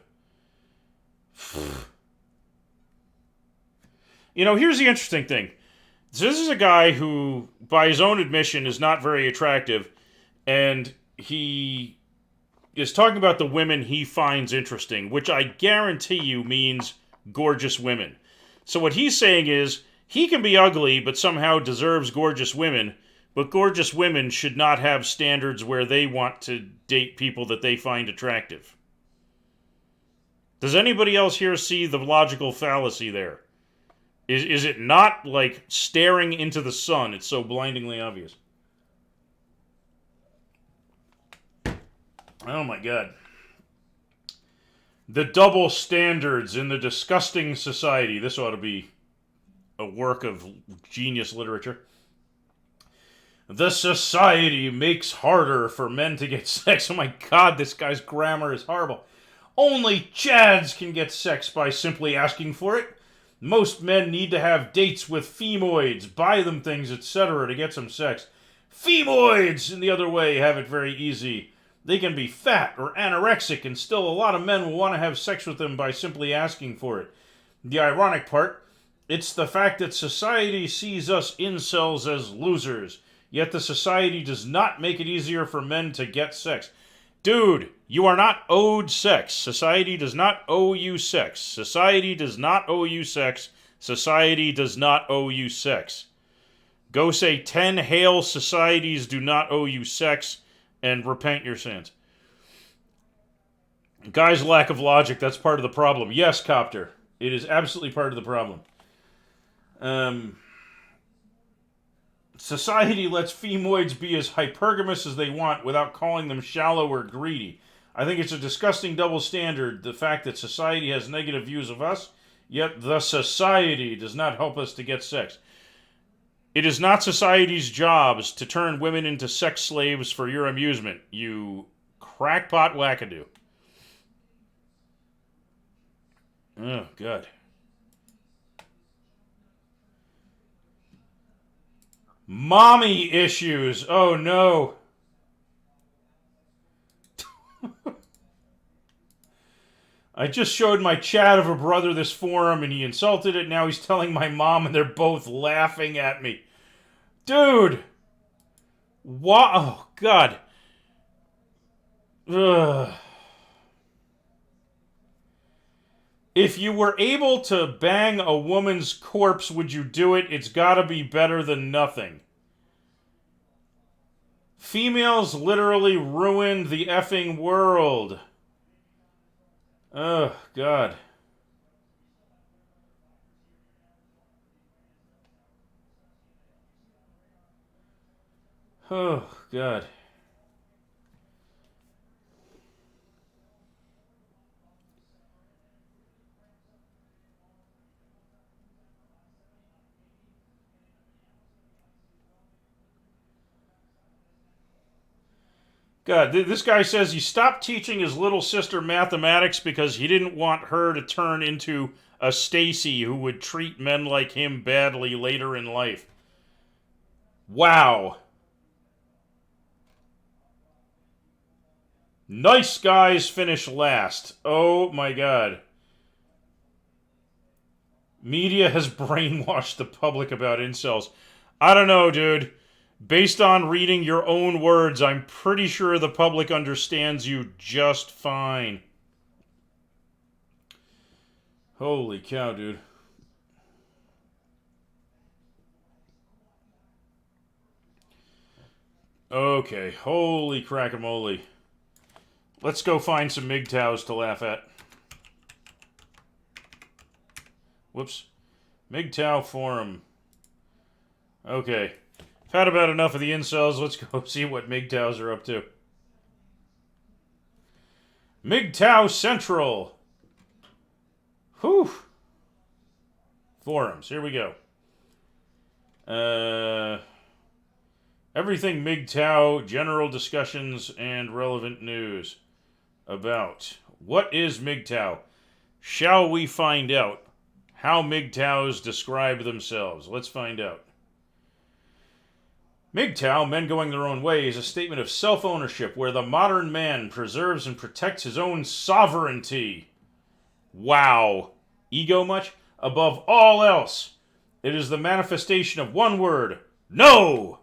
You know, here's the interesting thing. So this is a guy who, by his own admission, is not very attractive, and he is talking about the women he finds interesting, which I guarantee you means gorgeous women. So what he's saying is, he can be ugly, but somehow deserves gorgeous women, but gorgeous women should not have standards where they want to date people that they find attractive. Does anybody else here see the logical fallacy there? Is it not like staring into the sun? It's so blindingly obvious. Oh my God. The double standards in the disgusting society. This ought to be a work of genius literature. The society makes harder for men to get sex. Oh my God, this guy's grammar is horrible. Only Chads can get sex by simply asking for it. Most men need to have dates with femoids, buy them things, etc. to get some sex. Femoids, in the other way, have it very easy. They can be fat or anorexic, and still a lot of men will want to have sex with them by simply asking for it. The ironic part, it's the fact that society sees us incels as losers, yet the society does not make it easier for men to get sex. Dude, you are not owed sex. Society does not owe you sex. Society does not owe you sex. Society does not owe you sex. Go say 10 Hail societies do not owe you sex and repent your sins. Guy's lack of logic, that's part of the problem. Yes, Copter, it is absolutely part of the problem. Society lets femoids be as hypergamous as they want without calling them shallow or greedy. I think it's a disgusting double standard, the fact that society has negative views of us, yet the society does not help us to get sex. It is not society's jobs to turn women into sex slaves for your amusement, you crackpot wackadoo. Oh, God. Mommy issues. Oh, no. I just showed my chat of a brother this forum and he insulted it. Now he's telling my mom and they're both laughing at me. Dude. What? Oh, God. Ugh. If you were able to bang a woman's corpse, would you do it? It's gotta be better than nothing. Females literally ruined the effing world. Oh, God. Oh, God. God, this guy says he stopped teaching his little sister mathematics because he didn't want her to turn into a Stacy who would treat men like him badly later in life. Wow. Nice guys finish last. Oh my God. Media has brainwashed the public about incels. I don't know, dude. Based on reading your own words, I'm pretty sure the public understands you just fine. Holy cow, dude. Okay, holy crackamole. Let's go find some MGTOWs to laugh at. Whoops. MGTOW forum. Okay. I've had about enough of the incels. Let's go see what MGTOWs are up to. MGTOW Central. Whew. Forums. Here we go. Everything MGTOW, general discussions, and relevant news about. What is MGTOW? Shall we find out how MGTOWs describe themselves? Let's find out. MGTOW, men going their own way, is a statement of self-ownership where the modern man preserves and protects his own sovereignty. Wow. Ego much? Above all else. It is the manifestation of one word. No!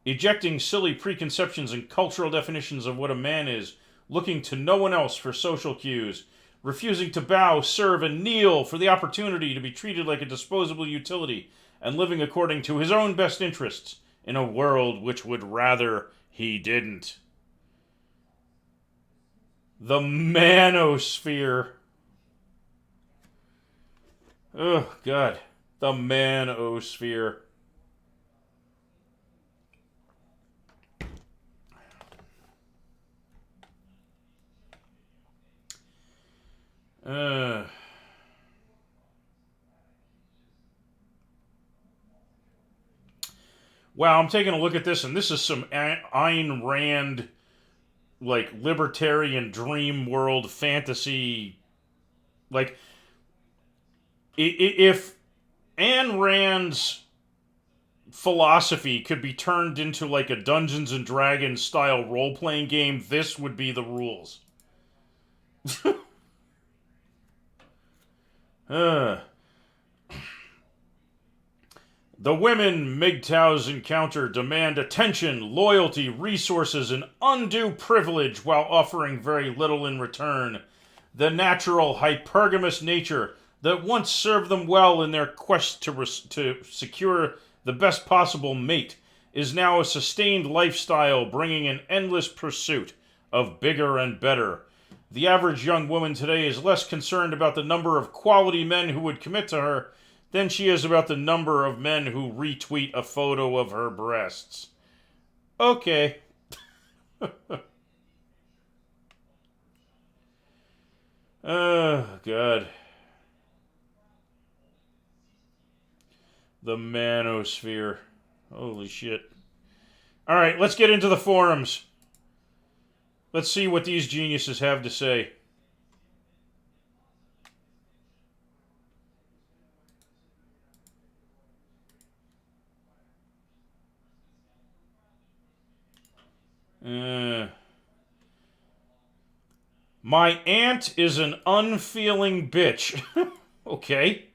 Ejecting silly preconceptions and cultural definitions of what a man is, looking to no one else for social cues, refusing to bow, serve, and kneel for the opportunity to be treated like a disposable utility, and living according to his own best interests in a world which would rather he didn't. The manosphere. Oh, God. The manosphere. Wow, I'm taking a look at this, and this is some Ayn Rand, like, libertarian dream world fantasy. Like, if Ayn Rand's philosophy could be turned into, like, a Dungeons and Dragons style role-playing game, this would be the rules. The women MGTOWs encounter demand attention, loyalty, resources, and undue privilege while offering very little in return. The natural, hypergamous nature that once served them well in their quest to secure the best possible mate is now a sustained lifestyle bringing an endless pursuit of bigger and better. The average young woman today is less concerned about the number of quality men who would commit to her than she is about the number of men who retweet a photo of her breasts. Okay. Oh, God. The manosphere. Holy shit. Alright, let's get into the forums. Let's see what these geniuses have to say. My aunt is an unfeeling bitch. Okay.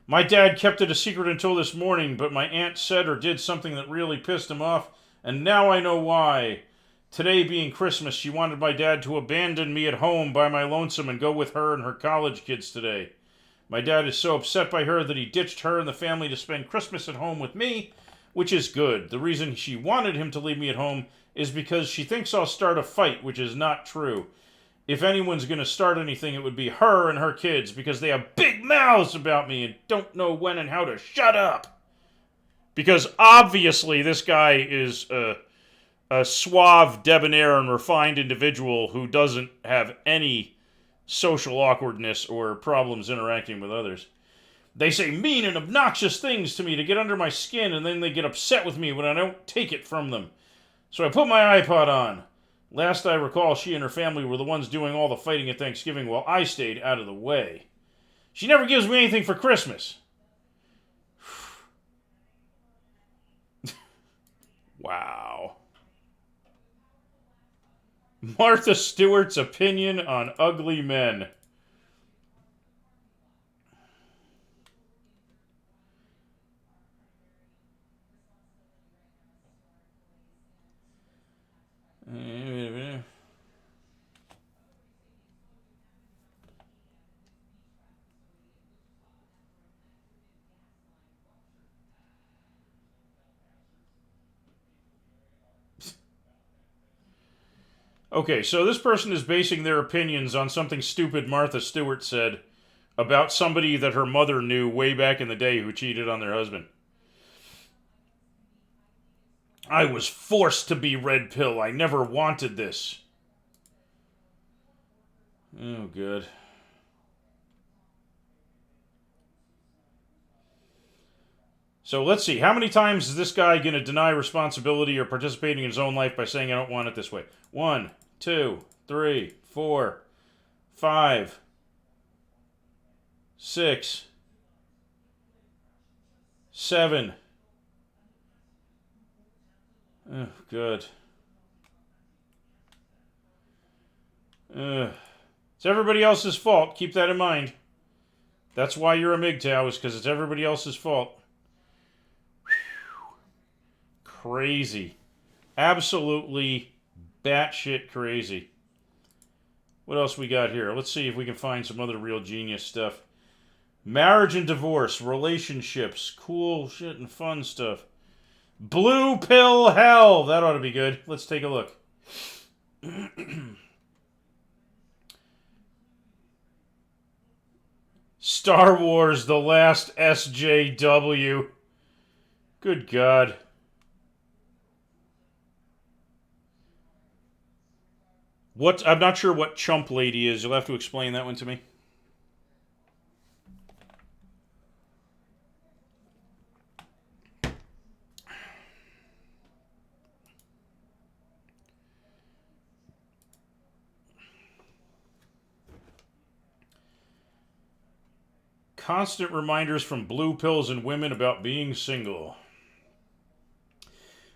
My dad kept it a secret until this morning, but my aunt said or did something that really pissed him off, and now I know why. Today being Christmas, she wanted my dad to abandon me at home by my lonesome and go with her and her college kids today. My dad is so upset by her that he ditched her and the family to spend Christmas at home with me, which is good. The reason she wanted him to leave me at home is because she thinks I'll start a fight, which is not true. If anyone's going to start anything, it would be her and her kids, because they have big mouths about me and don't know when and how to shut up. Because obviously this guy is a suave, debonair, and refined individual who doesn't have any social awkwardness or problems interacting with others. They say mean and obnoxious things to me to get under my skin, and then they get upset with me when I don't take it from them. So I put my iPod on. Last I recall, she and her family were the ones doing all the fighting at Thanksgiving while I stayed out of the way. She never gives me anything for Christmas. Wow. Martha Stewart's opinion on ugly men. Okay, so this person is basing their opinions on something stupid Martha Stewart said about somebody that her mother knew way back in the day who cheated on their husband. I was forced to be red pill. I never wanted this. Oh, good. So let's see. How many times is this guy going to deny responsibility or participating in his own life by saying, I don't want it this way? 1, 2, 3, 4, 5, 6, 7. Oh, good. It's everybody else's fault. Keep that in mind. That's why you're a MGTOW, is because it's everybody else's fault. Whew. Crazy. Absolutely batshit crazy. What else we got here? Let's see if we can find some other real genius stuff. Marriage and divorce, relationships, cool shit and fun stuff. Blue pill hell. That ought to be good. Let's take a look. Star Wars, The Last SJW. Good God. What? I'm not sure what chump lady is. You'll have to explain that one to me. Constant reminders from blue pills and women about being single.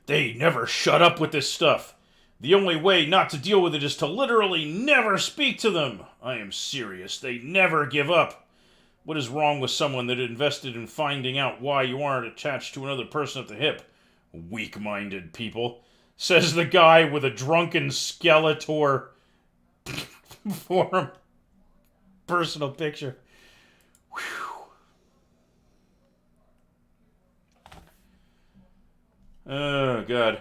They never shut up with this stuff. The only way not to deal with it is to literally never speak to them. I am serious. They never give up. What is wrong with someone that invested in finding out why you aren't attached to another person at the hip? Weak-minded people. Says the guy with a drunken Skeletor form personal picture. Whew. Oh, God.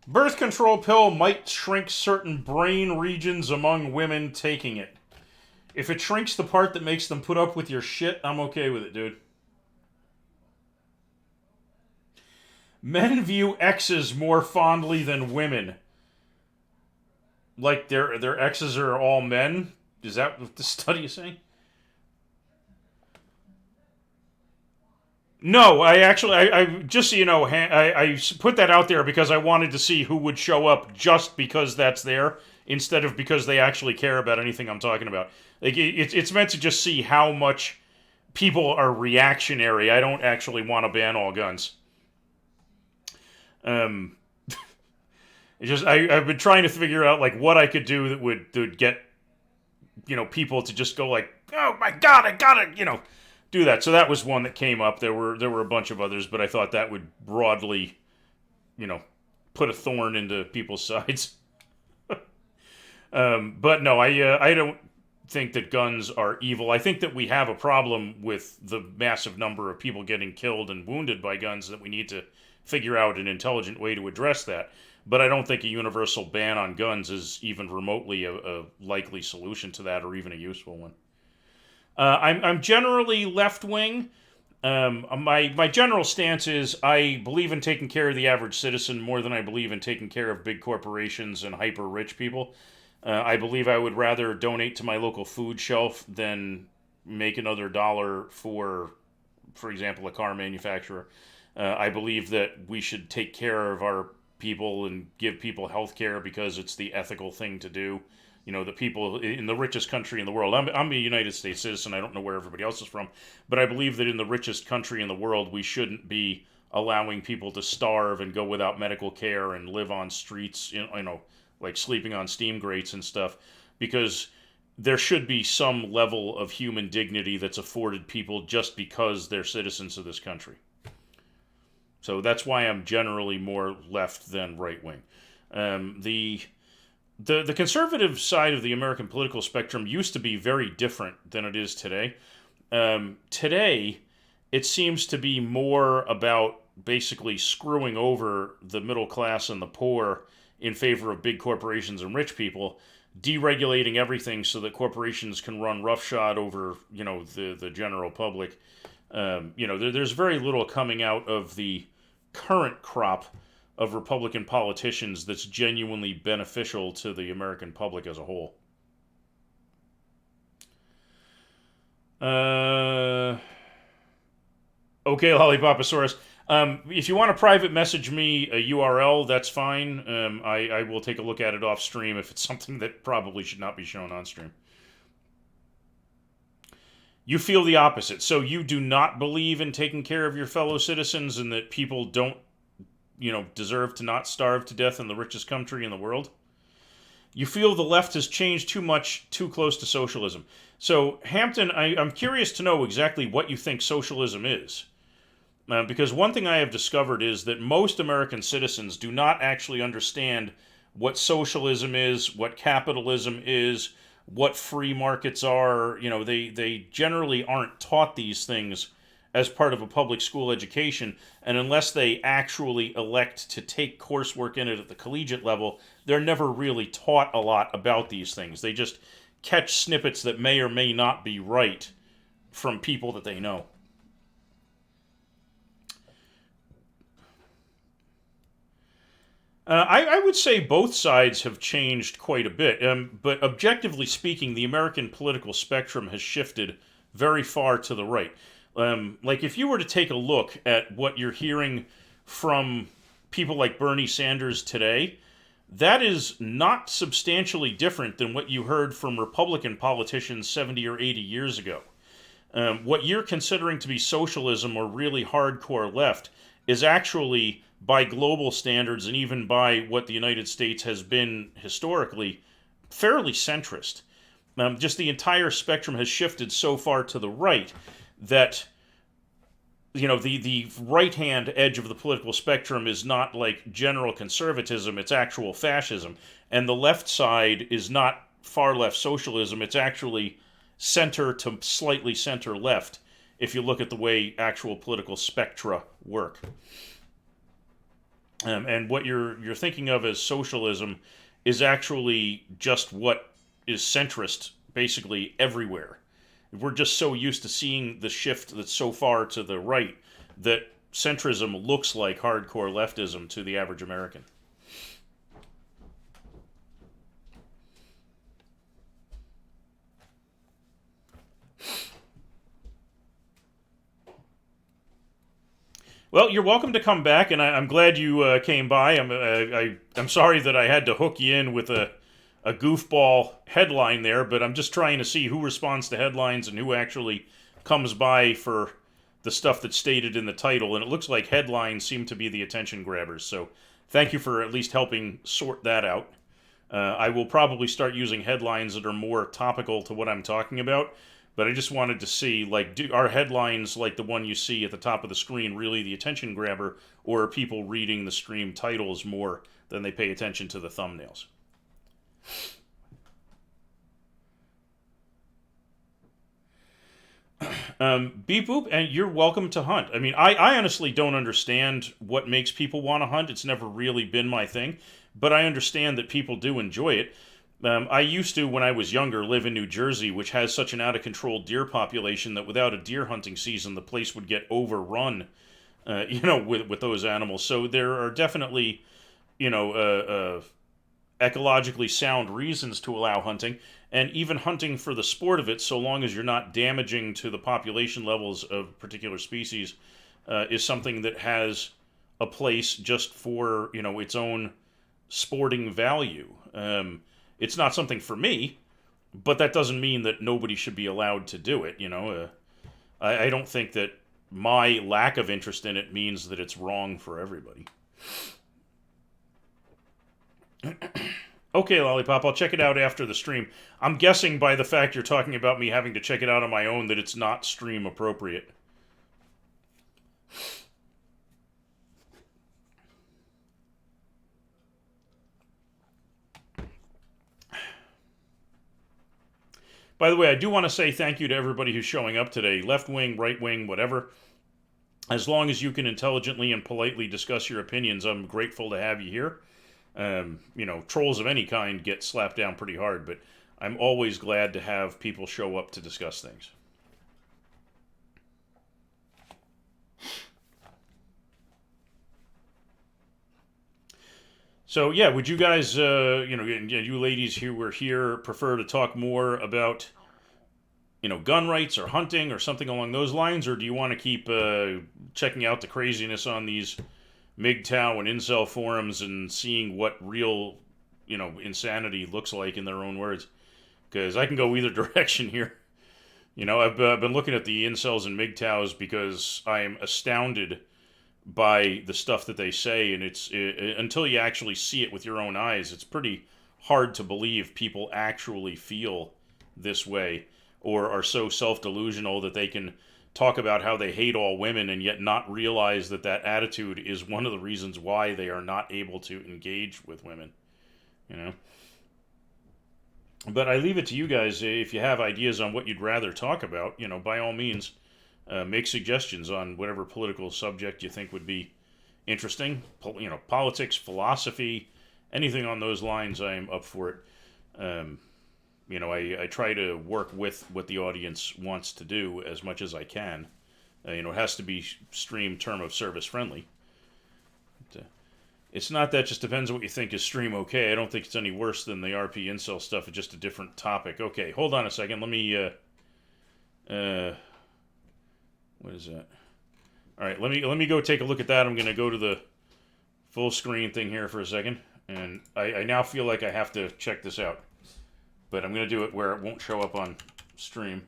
Birth control pill might shrink certain brain regions among women taking it. If it shrinks the part that makes them put up with your shit, I'm okay with it, dude. Men view exes more fondly than women. Like their exes are all men? Is that what the study is saying? No, I just so you know, I put that out there because I wanted to see who would show up just because that's there, instead of because they actually care about anything I'm talking about. Like it's meant to just see how much people are reactionary. I don't actually want to ban all guns. I've been trying to figure out like what I could do that would get people to just go like, oh my God, I gotta do that. So that was one that came up. There were a bunch of others, but I thought that would broadly, put a thorn into people's sides. But no, I don't think that guns are evil. I think that we have a problem with the massive number of people getting killed and wounded by guns that we need to figure out an intelligent way to address that. But I don't think a universal ban on guns is even remotely a likely solution to that, or even a useful one. I'm generally left wing. My general stance is I believe in taking care of the average citizen more than I believe in taking care of big corporations and hyper rich people. I believe I would rather donate to my local food shelf than make another dollar for example, a car manufacturer. I believe that we should take care of our people and give people health care because it's the ethical thing to do. You know, the people in the richest country in the world. I'm a United States citizen. I don't know where everybody else is from, but I believe that in the richest country in the world, we shouldn't be allowing people to starve and go without medical care and live on streets, like sleeping on steam grates and stuff, because there should be some level of human dignity that's afforded people just because they're citizens of this country. So that's why I'm generally more left than right wing. The conservative side of the American political spectrum used to be very different than it is today. Today, it seems to be more about basically screwing over the middle class and the poor in favor of big corporations and rich people, deregulating everything so that corporations can run roughshod over, the general public. There's very little coming out of the current crop of Republican politicians that's genuinely beneficial to the American public as a whole. Okay, Lollipoposaurus. If you want to private message me a URL, that's fine. I will take a look at it off stream if it's something that probably should not be shown on stream. You feel the opposite. So you do not believe in taking care of your fellow citizens and that people don't, deserve to not starve to death in the richest country in the world? You feel the left has changed too much, too close to socialism. So, Hampton, I'm curious to know exactly what you think socialism is. Because one thing I have discovered is that most American citizens do not actually understand what socialism is, what capitalism is, what free markets are. They generally aren't taught these things as part of a public school education, and unless they actually elect to take coursework in it at the collegiate level, they're never really taught a lot about these things. They just catch snippets that may or may not be right from people that they know. I would say both sides have changed quite a bit, but objectively speaking, the American political spectrum has shifted very far to the right. Like, if you were to take a look at what you're hearing from people like Bernie Sanders today, that is not substantially different than what you heard from Republican politicians 70 or 80 years ago. What you're considering to be socialism or really hardcore left is actually, by global standards and even by what the United States has been historically, fairly centrist. Just the entire spectrum has shifted so far to the right that the right hand edge of the political spectrum is not like general conservatism, it's actual fascism, and the left side is not far left socialism, it's actually center to slightly center left if you look at the way actual political spectra work. And what you're thinking of as socialism is actually just what is centrist basically everywhere. We're just so used to seeing the shift that's so far to the right that centrism looks like hardcore leftism to the average American. Well, you're welcome to come back, and I'm glad you came by. I'm sorry that I had to hook you in with a goofball headline there, but I'm just trying to see who responds to headlines and who actually comes by for the stuff that's stated in the title. And it looks like headlines seem to be the attention grabbers. So thank you for at least helping sort that out. I will probably start using headlines that are more topical to what I'm talking about. But I just wanted to see, are headlines like the one you see at the top of the screen really the attention grabber, or are people reading the stream titles more than they pay attention to the thumbnails? Beep boop, and you're welcome to hunt. I mean, I honestly don't understand what makes people want to hunt. It's never really been my thing, but I understand that people do enjoy it. I used to, when I was younger, live in New Jersey, which has such an out of control deer population that without a deer hunting season, the place would get overrun, with those animals. So there are definitely, you know, ecologically sound reasons to allow hunting, and even hunting for the sport of it, so long as you're not damaging to the population levels of particular species, is something that has a place just for its own sporting value. It's not something for me, but that doesn't mean that nobody should be allowed to do it. I don't think that my lack of interest in it means that it's wrong for everybody. Okay, Lollipop, I'll check it out after the stream. I'm guessing by the fact you're talking about me having to check it out on my own that it's not stream appropriate. By the way, I do want to say thank you to everybody who's showing up today. Left wing, right wing, whatever. As long as you can intelligently and politely discuss your opinions, I'm grateful to have you here. Trolls of any kind get slapped down pretty hard, but I'm always glad to have people show up to discuss things. So yeah, would you guys, you ladies who were here, prefer to talk more about, gun rights or hunting or something along those lines, or do you want to keep checking out the craziness on these MGTOW and incel forums and seeing what real, insanity looks like in their own words? Because I can go either direction here. I've been looking at the incels and MGTOWs because I am astounded by the stuff that they say, and until you actually see it with your own eyes, it's pretty hard to believe people actually feel this way or are so self-delusional that they can talk about how they hate all women and yet not realize that that attitude is one of the reasons why they are not able to engage with women. But I leave it to you guys. If you have ideas on what you'd rather talk about, by all means, make suggestions on whatever political subject you think would be interesting. Politics, philosophy, anything on those lines, I am up for it. I try to work with what the audience wants to do as much as I can. It has to be stream term of service friendly. It's not that, just depends on what you think is stream okay. I don't think it's any worse than the RP incel stuff. It's just a different topic. Okay, hold on a second. Let me, what is that? All right, let me go take a look at that. I'm going to go to the full screen thing here for a second. And I now feel like I have to check this out. But I'm going to do it where it won't show up on stream.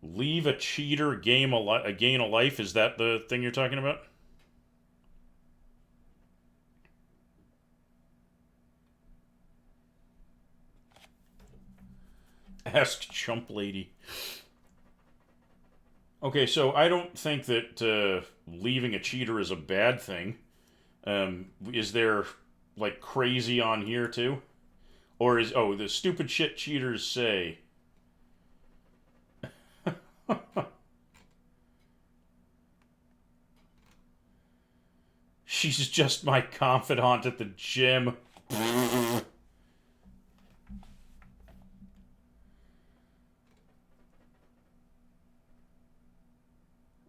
Leave a cheater, gain a life. Is that the thing you're talking about? Ask Chump Lady. Okay, so I don't think that leaving a cheater is a bad thing. Is there, like, crazy on here, too? Or the stupid shit cheaters say. She's just my confidant at the gym.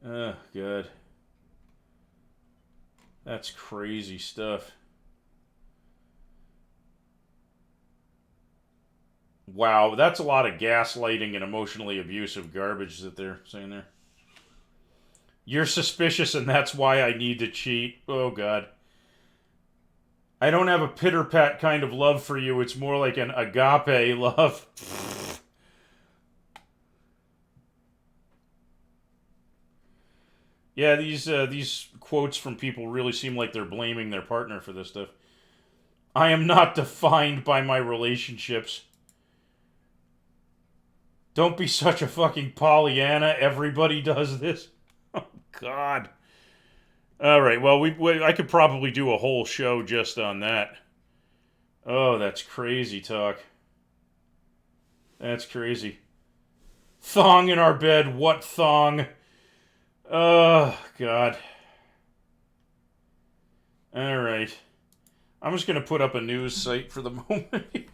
Oh, God. That's crazy stuff. Wow, that's a lot of gaslighting and emotionally abusive garbage that they're saying there. You're suspicious and that's why I need to cheat. Oh, God. I don't have a pitter-pat kind of love for you. It's more like an agape love. Yeah, these quotes from people really seem like they're blaming their partner for this stuff. I am not defined by my relationships. Don't be such a fucking Pollyanna. Everybody does this. Oh, God. All right. Well, I could probably do a whole show just on that. Oh, that's crazy talk. That's crazy. Thong in our bed. What thong? Oh, God. All right. I'm just going to put up a news site for the moment.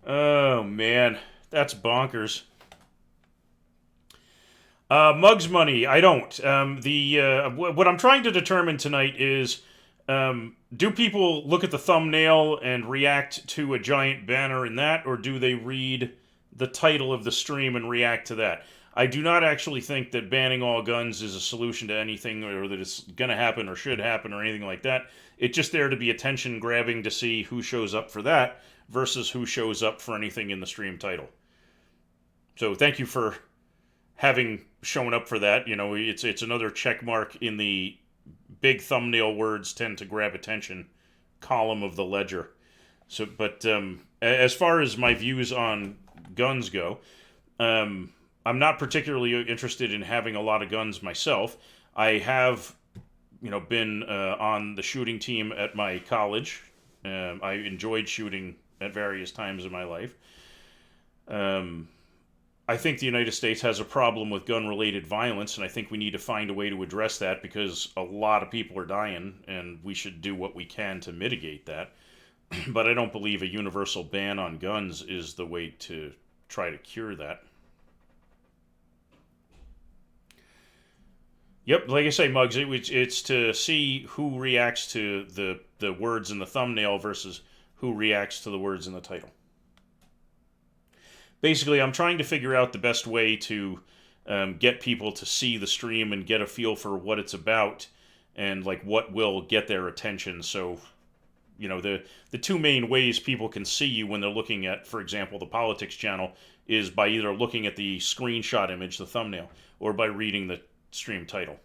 Oh, man. That's bonkers. Mugs money. I don't. What I'm trying to determine tonight is, do people look at the thumbnail and react to a giant banner in that, or do they read the title of the stream and react to that? I do not actually think that banning all guns is a solution to anything, or that it's going to happen or should happen or anything like that. It's just there to be attention grabbing to see who shows up for that versus who shows up for anything in the stream title. So thank you for having shown up for that. You know, it's another check mark in the big thumbnail words tend to grab attention column of the ledger. So, but as far as my views on guns go, I'm not particularly interested in having a lot of guns myself. I have, been on the shooting team at my college. I enjoyed shooting at various times in my life. I think the United States has a problem with gun-related violence, and I think we need to find a way to address that because a lot of people are dying, and we should do what we can to mitigate that. But I don't believe a universal ban on guns is the way to try to cure that. Yep, like I say, Muggs, it's to see who reacts to the words in the thumbnail versus who reacts to the words in the title. Basically, I'm trying to figure out the best way to get people to see the stream and get a feel for what it's about and like what will get their attention. So, the two main ways people can see you when they're looking at, for example, the politics channel is by either looking at the screenshot image, the thumbnail, or by reading the stream title.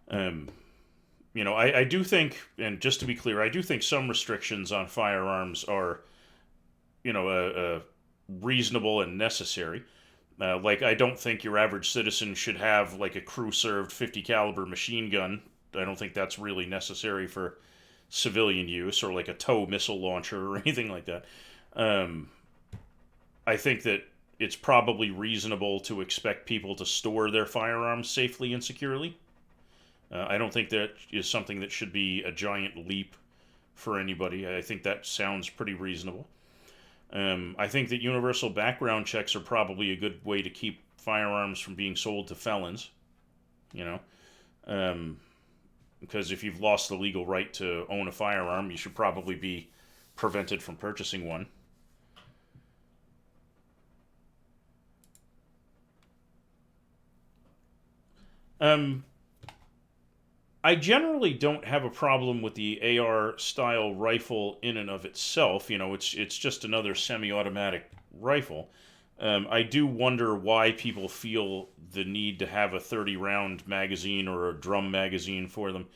I do think, and just to be clear, I do think some restrictions on firearms are reasonable and necessary. Like, I don't think your average citizen should have like a crew-served 50 caliber machine gun. I don't think that's really necessary for civilian use, or like a tow missile launcher or anything like that. I think that it's probably reasonable to expect people to store their firearms safely and securely. I don't think that is something that should be a giant leap for anybody. I think that sounds pretty reasonable. I think that universal background checks are probably a good way to keep firearms from being sold to felons, because if you've lost the legal right to own a firearm, you should probably be prevented from purchasing one. I generally don't have a problem with the AR style rifle in and of itself. It's just another semi-automatic rifle. I do wonder why people feel the need to have a 30-round magazine or a drum magazine for them.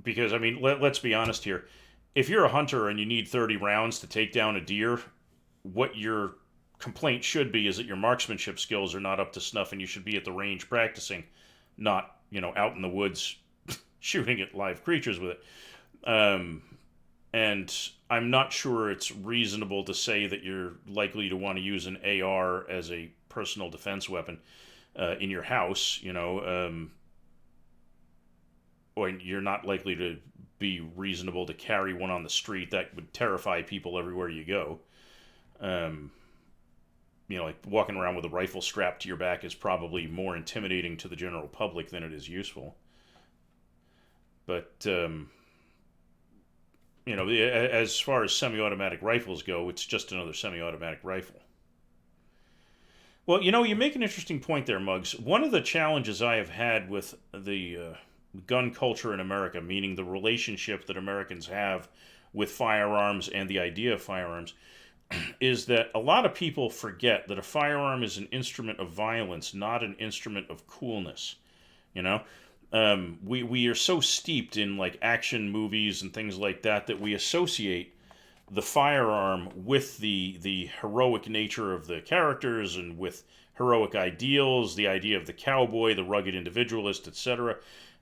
Because, let's be honest here. If you're a hunter and you need 30 rounds to take down a deer, what your complaint should be is that your marksmanship skills are not up to snuff and you should be at the range practicing, not out in the woods shooting at live creatures with it. And I'm not sure it's reasonable to say that you're likely to want to use an AR as a personal defense weapon in your house, or you're not likely to be reasonable to carry one on the street. That would terrify people everywhere you go. Like walking around with a rifle strapped to your back is probably more intimidating to the general public than it is useful. But, as far as semi-automatic rifles go, it's just another semi-automatic rifle. Well, you make an interesting point there, Muggs. One of the challenges I have had with the gun culture in America, meaning the relationship that Americans have with firearms and the idea of firearms, is that a lot of people forget that a firearm is an instrument of violence, not an instrument of coolness. We are so steeped in like action movies and things like that we associate the firearm with the heroic nature of the characters and with heroic ideals, the idea of the cowboy, the rugged individualist, etc.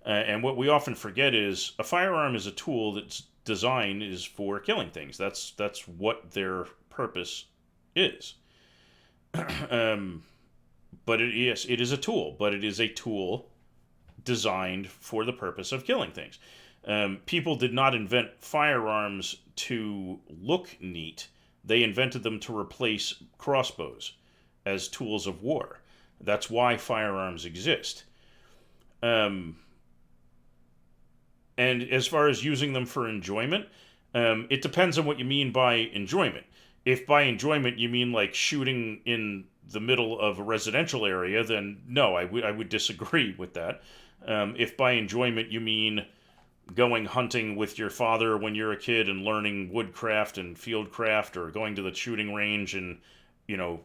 And what we often forget is a firearm is a tool that's designed is for killing things. That's what their purpose is. um, but yes, it is a tool, but it is a tool designed for the purpose of killing things. People did not invent firearms to look neat. They invented them to replace crossbows as tools of war. That's why firearms exist. And as far as using them for enjoyment, it depends on what you mean by enjoyment. If by enjoyment you mean like shooting in the middle of a residential area, then no, I would disagree with that. If by enjoyment you mean going hunting with your father when you're a kid and learning woodcraft and fieldcraft, or going to the shooting range and, you know,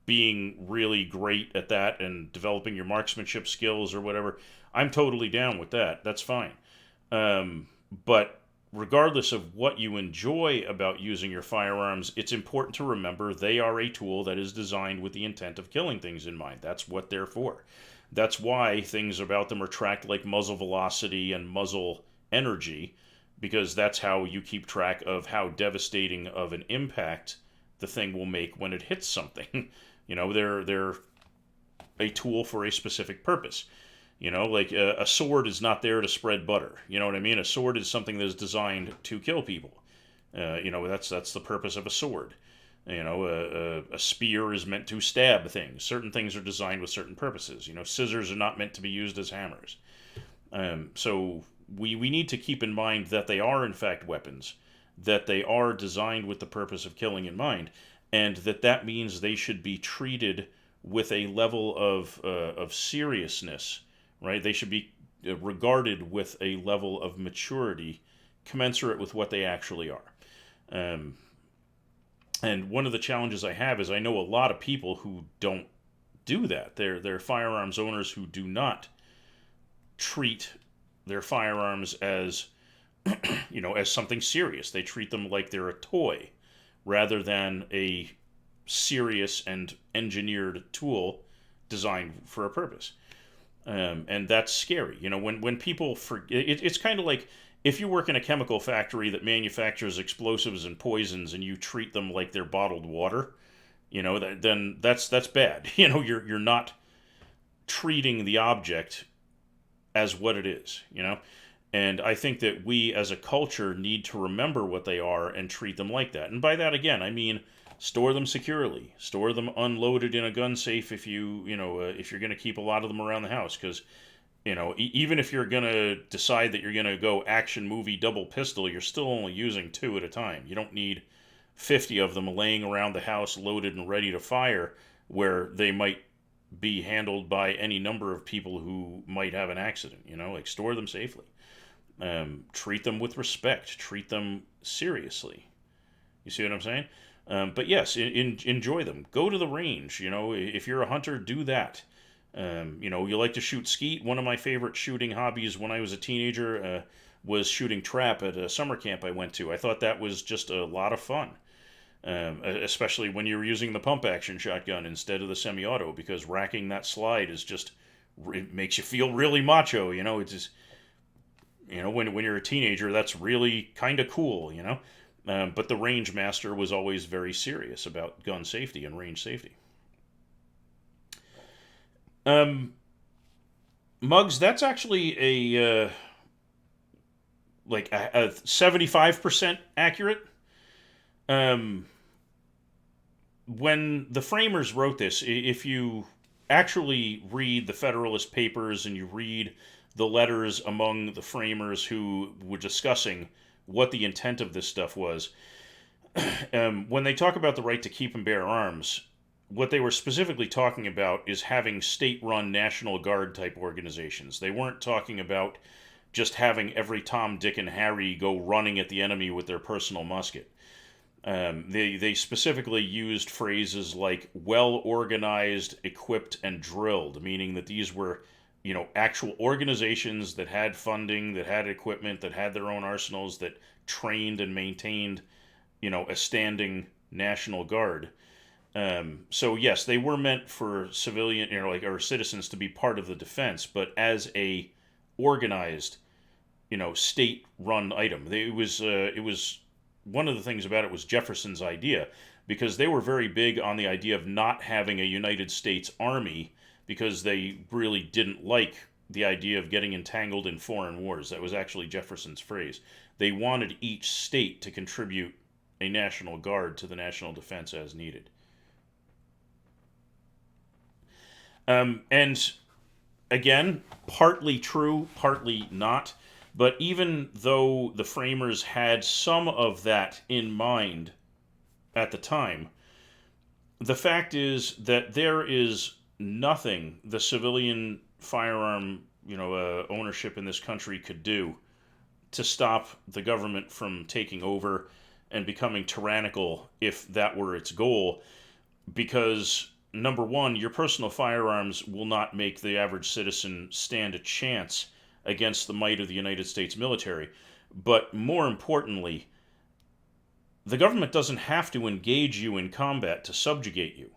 being really great at that and developing your marksmanship skills or whatever, I'm totally down with that. That's fine. But regardless of what you enjoy about using your firearms, it's important to remember they are a tool that is designed with the intent of killing things in mind. That's what they're for. That's why things about them are tracked like muzzle velocity and muzzle energy, because that's how you keep track of how devastating of an impact the thing will make when it hits something. You know, they're a tool for a specific purpose. You know, like a sword is not there to spread butter. You know what I mean? A sword is something that is designed to kill people. You know, that's the purpose of a sword. You know, a spear is meant to stab things. Certain things are designed with certain purposes. You know, scissors are not meant to be used as hammers. So we need to keep in mind that they are in fact weapons, that they are designed with the purpose of killing in mind, and that means they should be treated with a level of seriousness, right? They should be regarded with a level of maturity commensurate with what they actually are. And one of the challenges I have is I know a lot of people who don't do that. They're firearms owners who do not treat their firearms as, you know, as something serious. They treat them like they're a toy rather than a serious and engineered tool designed for a purpose. And that's scary. You know, when people forget, it's kind of like if you work in a chemical factory that manufactures explosives and poisons and you treat them like they're bottled water, you know, then that's bad. You know, you're not treating the object as what it is, you know? And I think that we as a culture need to remember what they are and treat them like that. And by that, again, I mean store them securely, store them unloaded in a gun safe if if you're going to keep a lot of them around the house. Because, you know, even if you're going to decide that you're going to go action movie double pistol, you're still only using 2 at a time. You don't need 50 of them laying around the house loaded and ready to fire, where they might be handled by any number of people who might have an accident. You know, like store them safely. Treat them with respect. Treat them seriously. You see what I'm saying? But yes, enjoy them. Go to the range. You know, if you're a hunter, do that. You know, you like to shoot skeet. One of my favorite shooting hobbies when I was a teenager was shooting trap at a summer camp I went to. I thought that was just a lot of fun. Especially when you're using the pump action shotgun instead of the semi-auto, because racking that slide is just, it makes you feel really macho, you know. It's just, you know, when you're a teenager, that's really kind of cool, you know. But the range master was always very serious about gun safety and range safety. Mugs, that's actually a 75% accurate. When the framers wrote this, if you actually read the Federalist Papers and you read the letters among the framers who were discussing what the intent of this stuff was, when they talk about the right to keep and bear arms, what they were specifically talking about is having state-run National Guard type organizations. They weren't talking about just having every Tom, Dick, and Harry go running at the enemy with their personal musket. They specifically used phrases like well-organized, equipped, and drilled, meaning that these were, you know, actual organizations that had funding, that had equipment, that had their own arsenals, that trained and maintained, you know, a standing National Guard. So yes, they were meant for civilian, or citizens to be part of the defense, but as a organized, state-run item. It was one of the things about it was Jefferson's idea, because they were very big on the idea of not having a United States Army, because they really didn't like the idea of getting entangled in foreign wars. That was actually Jefferson's phrase. They wanted each state to contribute a national guard to the national defense as needed. And again, partly true, partly not. But even though the framers had some of that in mind at the time, the fact is that there is nothing the civilian firearm, ownership in this country could do to stop the government from taking over and becoming tyrannical if that were its goal. Because, number one, your personal firearms will not make the average citizen stand a chance against the might of the United States military. But more importantly, the government doesn't have to engage you in combat to subjugate you.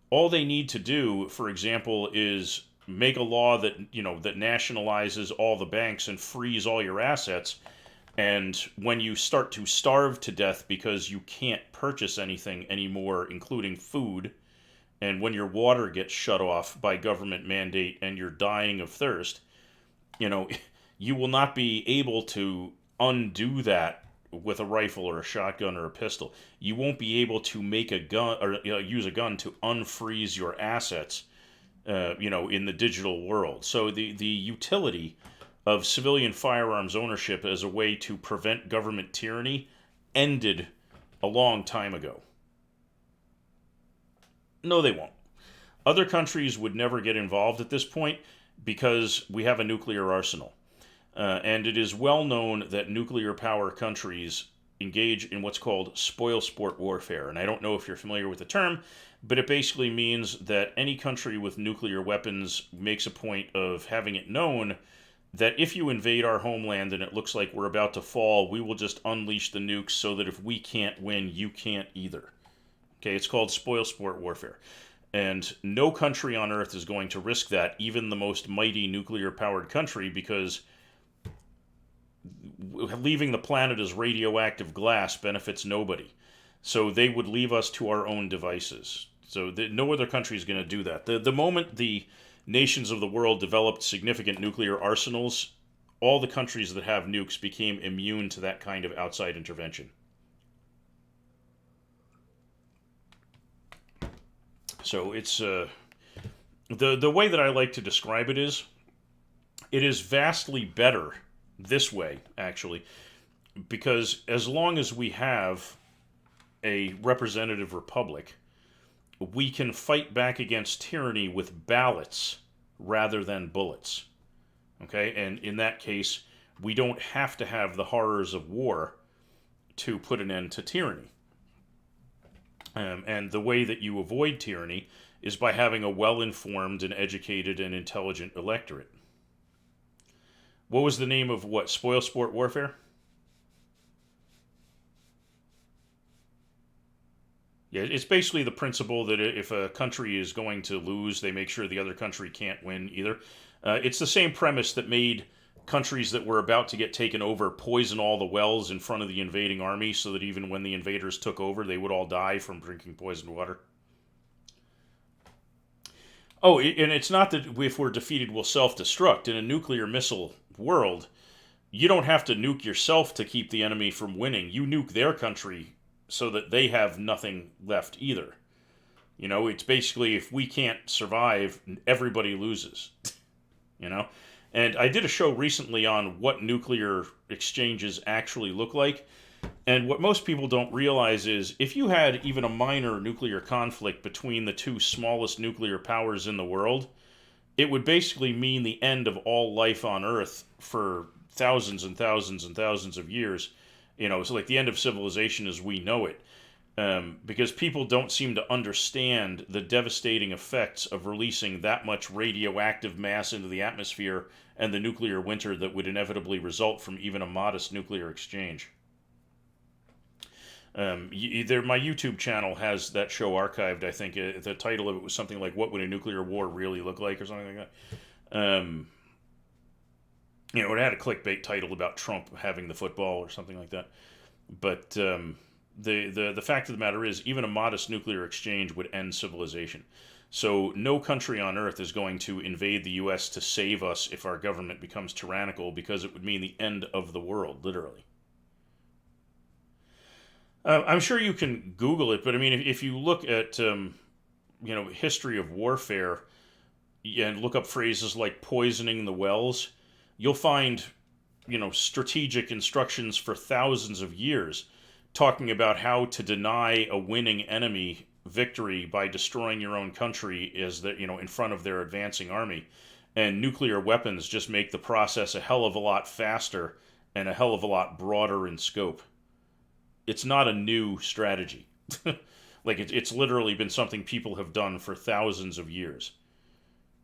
All they need to do, for example, is make a law that nationalizes all the banks and frees all your assets. And when you start to starve to death because you can't purchase anything anymore, including food, and when your water gets shut off by government mandate and you're dying of thirst, you will not be able to undo that with a rifle or a shotgun or a pistol. You won't be able to make a gun or use a gun to unfreeze your assets, in the digital world. So the utility of civilian firearms ownership as a way to prevent government tyranny ended a long time ago. No, they won't. Other countries would never get involved at this point because we have a nuclear arsenal. And it is well known that nuclear power countries engage in what's called spoil sport warfare. And I don't know if you're familiar with the term, but it basically means that any country with nuclear weapons makes a point of having it known that if you invade our homeland and it looks like we're about to fall, we will just unleash the nukes so that if we can't win, you can't either. Okay, it's called spoil sport warfare. And no country on earth is going to risk that, even the most mighty nuclear-powered country, because leaving the planet as radioactive glass benefits nobody. So they would leave us to our own devices. So no other country is going to do that. The moment the nations of the world developed significant nuclear arsenals, all the countries that have nukes became immune to that kind of outside intervention. So it's the way that I like to describe it is vastly better this way, actually, because as long as we have a representative republic, we can fight back against tyranny with ballots rather than bullets. Okay, and in that case, we don't have to have the horrors of war to put an end to tyranny. And the way that you avoid tyranny is by having a well-informed and educated and intelligent electorate. What was the name of what? Spoil sport warfare? Yeah, it's basically the principle that if a country is going to lose, they make sure the other country can't win either. It's the same premise that made countries that were about to get taken over poison all the wells in front of the invading army so that even when the invaders took over, they would all die from drinking poisoned water. Oh, and it's not that if we're defeated, we'll self-destruct. In a nuclear missile world, you don't have to nuke yourself to keep the enemy from winning. You nuke their country so that they have nothing left either. It's basically if we can't survive, everybody loses. And I did a show recently on what nuclear exchanges actually look like. And what most people don't realize is if you had even a minor nuclear conflict between the two smallest nuclear powers in the world, it would basically mean the end of all life on Earth for thousands and thousands and thousands of years. It's like the end of civilization as we know it. Because people don't seem to understand the devastating effects of releasing that much radioactive mass into the atmosphere and the nuclear winter that would inevitably result from even a modest nuclear exchange. My YouTube channel has that show archived. I think the title of it was something like "What Would a Nuclear War Really Look Like" or something like that. It had a clickbait title about Trump having the football or something like that. But the fact of the matter is, even a modest nuclear exchange would end civilization. So no country on earth is going to invade the U.S. to save us if our government becomes tyrannical, because it would mean the end of the world, literally. I'm sure you can Google it, but I mean, if you look at history of warfare and look up phrases like poisoning the wells, you'll find strategic instructions for thousands of years talking about how to deny a winning enemy victory by destroying your own country as in front of their advancing army. And nuclear weapons just make the process a hell of a lot faster and a hell of a lot broader in scope. It's not a new strategy. Like it's literally been something people have done for thousands of years.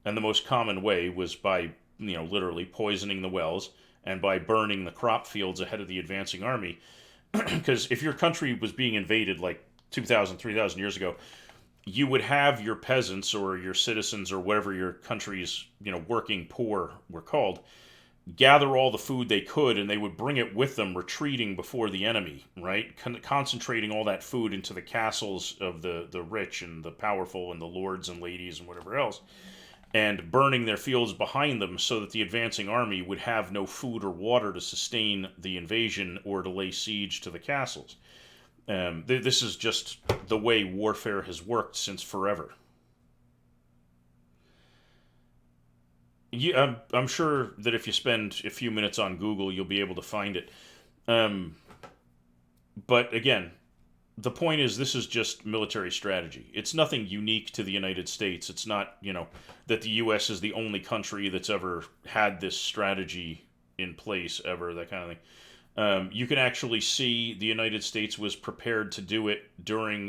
And the most common way was by, literally poisoning the wells and by burning the crop fields ahead of the advancing army. Because if your country was being invaded like 2,000, 3,000 years ago, you would have your peasants or your citizens or whatever your country's, working poor were called, gather all the food they could, and they would bring it with them, retreating before the enemy, right? Concentrating all that food into the castles of the rich and the powerful and the lords and ladies and whatever else, and burning their fields behind them so that the advancing army would have no food or water to sustain the invasion or to lay siege to the castles. This is just the way warfare has worked since forever. I'm sure that if you spend a few minutes on Google, you'll be able to find it. Um, but again, the point is, this is just military strategy. It's nothing unique to the United States. It's not, that the U.S. is the only country that's ever had this strategy in place ever, that kind of thing. You can actually see the United States was prepared to do it during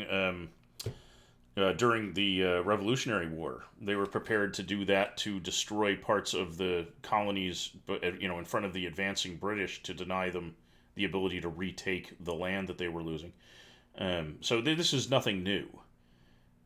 the Revolutionary War. They were prepared to do that to destroy parts of the colonies, but in front of the advancing British, to deny them the ability to retake the land that they were losing. So this is nothing new,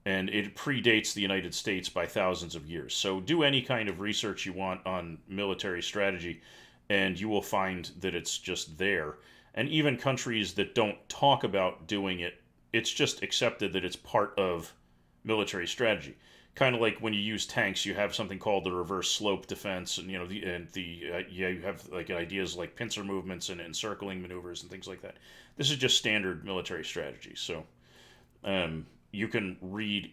and it predates the United States by thousands of years. So do any kind of research you want on military strategy, and you will find that it's just there. And even countries that don't talk about doing it, it's just accepted that it's part of military strategy. Kind of like when you use tanks, you have something called the reverse slope defense, and you have like ideas like pincer movements and encircling maneuvers and things like that. This is just standard military strategy. So you can read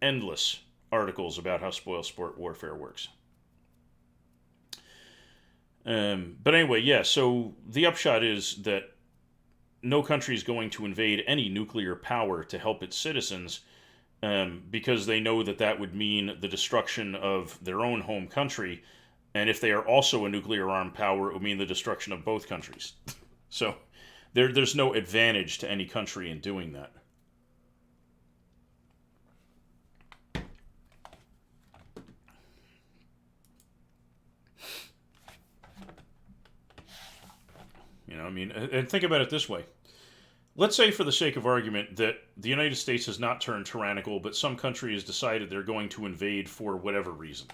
endless articles about how spoil sport warfare works. But anyway, yeah. So the upshot is that no country is going to invade any nuclear power to help its citizens, because they know that that would mean the destruction of their own home country, and if they are also a nuclear armed power, it would mean the destruction of both countries. So there's no advantage to any country in doing that. And think about it this way. Let's say, for the sake of argument, that the United States has not turned tyrannical, but some country has decided they're going to invade for whatever reason.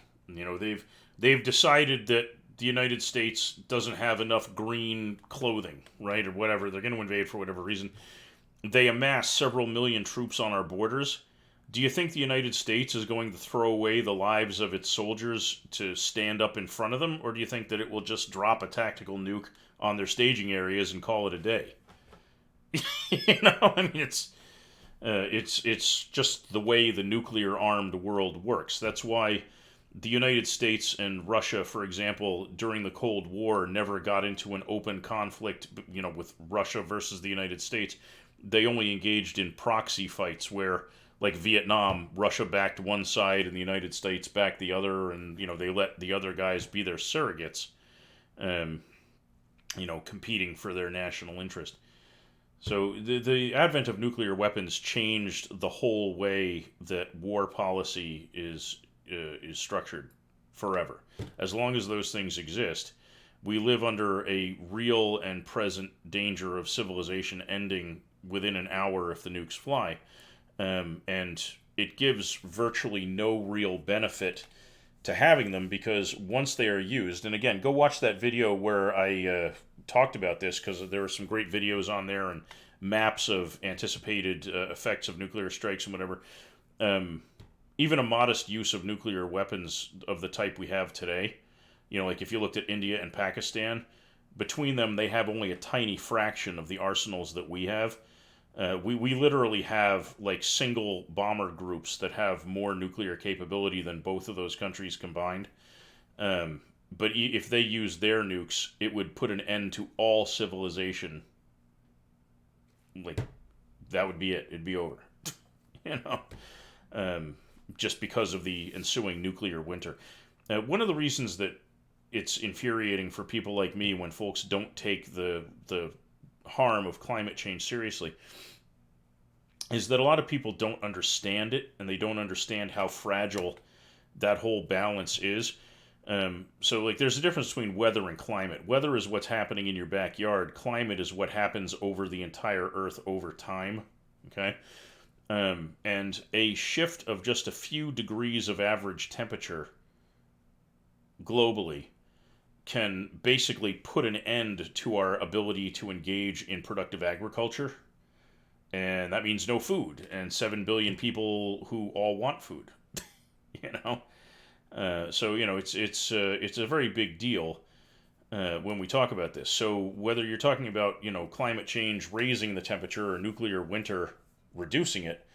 They've decided that the United States doesn't have enough green clothing, right, or whatever. They're going to invade for whatever reason. They amass several million troops on our borders. Do you think the United States is going to throw away the lives of its soldiers to stand up in front of them, or do you think that it will just drop a tactical nuke on their staging areas and call it a day? It's just the way the nuclear armed world works. That's why the United States and Russia, for example, during the Cold War, never got into an open conflict, with Russia versus the United States. They only engaged in proxy fights where, like Vietnam, Russia backed one side and the United States backed the other, and they let the other guys be their surrogates, competing for their national interest. So the advent of nuclear weapons changed the whole way that war policy is structured forever. As long as those things exist, we live under a real and present danger of civilization ending within an hour if the nukes fly. And it gives virtually no real benefit to having them, because once they are used, and again, go watch that video where I talked about this, because there were some great videos on there and maps of anticipated effects of nuclear strikes and whatever. Even a modest use of nuclear weapons of the type we have today, like if you looked at India and Pakistan, between them they have only a tiny fraction of the arsenals that we have. We literally have like single bomber groups that have more nuclear capability than both of those countries combined. But if they use their nukes, it would put an end to all civilization. Like, that would be it. It'd be over. you know, just because of the ensuing nuclear winter. One of the reasons that it's infuriating for people like me when folks don't take the harm of climate change seriously is that a lot of people don't understand it, and they don't understand how fragile that whole balance is. So, like, there's a difference between weather and climate. Weather is what's happening in your backyard. Climate is what happens over the entire Earth over time. Okay? And a shift of just a few degrees of average temperature globally can basically put an end to our ability to engage in productive agriculture. And that means no food, and 7 billion people who all want food. you know? So, it's a very big deal when we talk about this. So whether you're talking about, climate change raising the temperature or nuclear winter reducing it,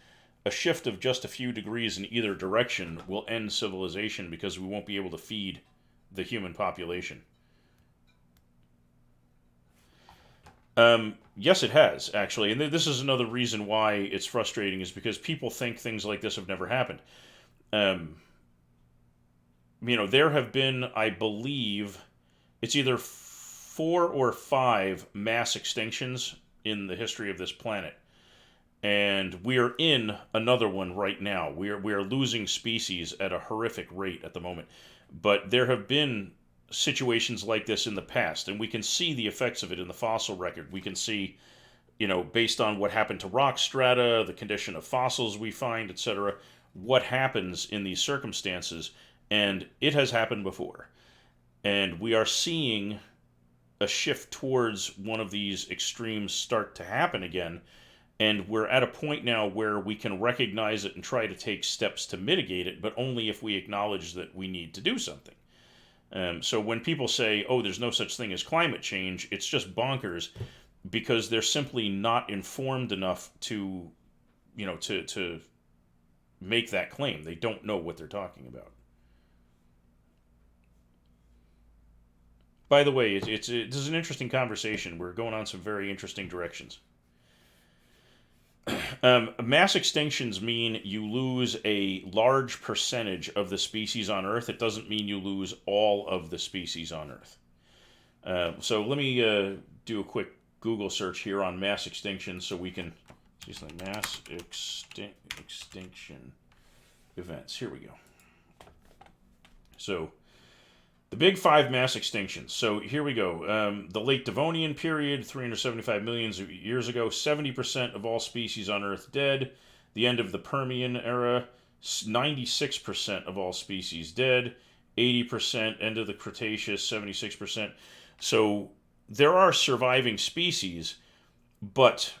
a shift of just a few degrees in either direction will end civilization, because we won't be able to feed the human population. Yes, it has, actually. And this is another reason why it's frustrating, is because people think things like this have never happened. There have been, I believe, it's either 4 or 5 mass extinctions in the history of this planet. And we are in another one right now. We are losing species at a horrific rate at the moment. But there have been situations like this in the past, and we can see the effects of it in the fossil record. We can see, based on what happened to rock strata, the condition of fossils we find, etc., what happens in these circumstances. And it has happened before. And we are seeing a shift towards one of these extremes start to happen again. And we're at a point now where we can recognize it and try to take steps to mitigate it, but only if we acknowledge that we need to do something. So when people say, oh, there's no such thing as climate change, it's just bonkers, because they're simply not informed enough to make that claim. They don't know what they're talking about. By the way, this is an interesting conversation. We're going on some very interesting directions. Mass extinctions mean you lose a large percentage of the species on Earth. It doesn't mean you lose all of the species on Earth. So let me do a quick Google search here on mass extinction, so we can see something. Mass extinction events. Here we go. So the big 5 mass extinctions. So here we go. The late Devonian period, 375 million years ago, 70% of all species on Earth dead. The end of the Permian era, 96% of all species dead. 80% end of the Cretaceous, 76%. So there are surviving species, but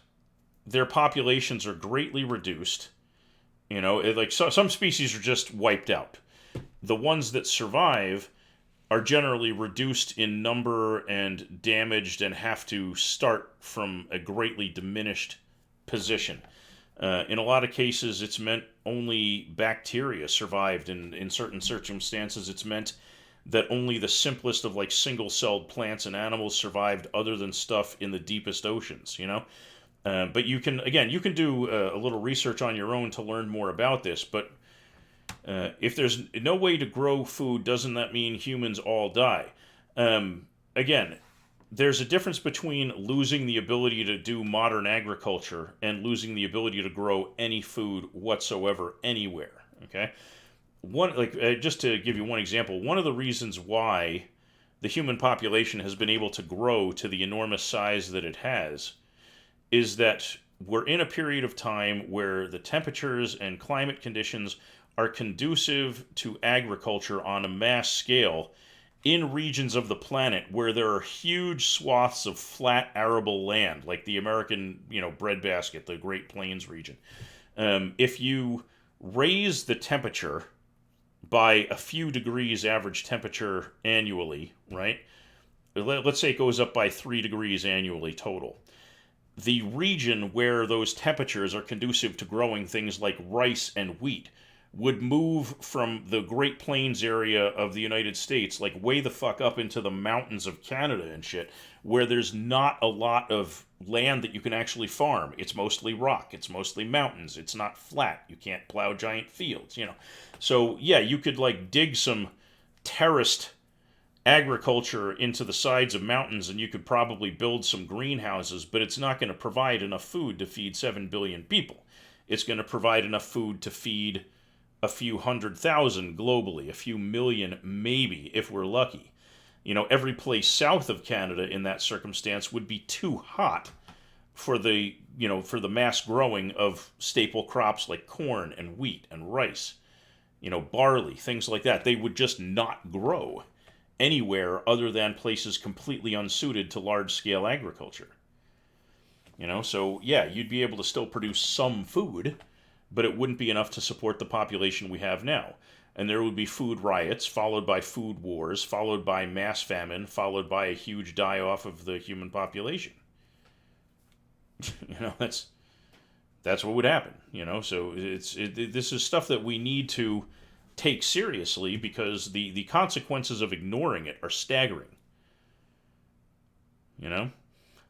their populations are greatly reduced. Some species are just wiped out. The ones that survive are generally reduced in number and damaged and have to start from a greatly diminished position. In a lot of cases, it's meant only bacteria survived. In certain circumstances, it's meant that only the simplest of single-celled plants and animals survived, other than stuff in the deepest oceans, But you can do a little research on your own to learn more about this, but if there's no way to grow food, doesn't that mean humans all die? Again, there's a difference between losing the ability to do modern agriculture and losing the ability to grow any food whatsoever anywhere. Okay, just to give you one example, one of the reasons why the human population has been able to grow to the enormous size that it has is that we're in a period of time where the temperatures and climate conditions are conducive to agriculture on a mass scale in regions of the planet where there are huge swaths of flat arable land, like the American, breadbasket, the Great Plains region. If you raise the temperature by a few degrees average temperature annually, right? Let's say it goes up by 3 degrees annually total. The region where those temperatures are conducive to growing things like rice and wheat would move from the Great Plains area of the United States, like way the fuck up into the mountains of Canada and shit, where there's not a lot of land that you can actually farm. It's mostly rock, it's mostly mountains, it's not flat. You can't plow giant fields, So, yeah, you could like dig some terraced agriculture into the sides of mountains and you could probably build some greenhouses, but it's not going to provide enough food to feed 7 billion people. It's going to provide enough food to feed a few 100,000 globally, a few million maybe, if we're lucky. Every place south of Canada in that circumstance would be too hot for the mass growing of staple crops like corn and wheat and rice, barley, things like that. They would just not grow anywhere other than places completely unsuited to large-scale agriculture. So yeah, you'd be able to still produce some food, but it wouldn't be enough to support the population we have now. And there would be food riots, followed by food wars, followed by mass famine, followed by a huge die-off of the human population. That's what would happen. So this is stuff that we need to take seriously because the consequences of ignoring it are staggering.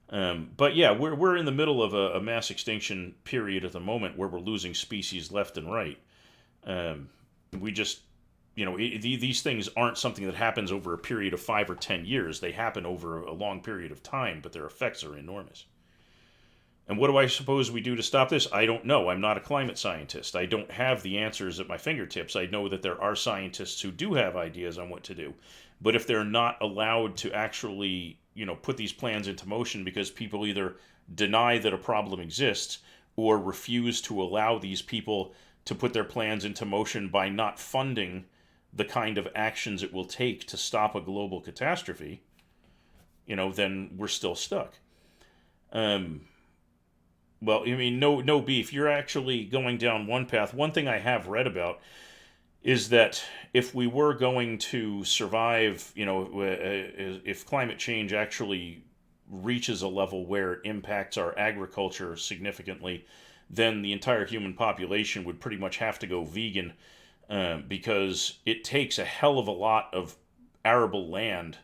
But yeah, we're in the middle of a mass extinction period at the moment where we're losing species left and right. We just, these things aren't something that happens over a period of 5 or 10 years. They happen over a long period of time, but their effects are enormous. And what do I suppose we do to stop this? I don't know. I'm not a climate scientist. I don't have the answers at my fingertips. I know that there are scientists who do have ideas on what to do. But if they're not allowed to actually, put these plans into motion because people either deny that a problem exists or refuse to allow these people to put their plans into motion by not funding the kind of actions it will take to stop a global catastrophe, then we're still stuck. Well, no beef. You're actually going down one path. One thing I have read about is that if we were going to survive, if climate change actually reaches a level where it impacts our agriculture significantly, then the entire human population would pretty much have to go vegan because it takes a hell of a lot of arable land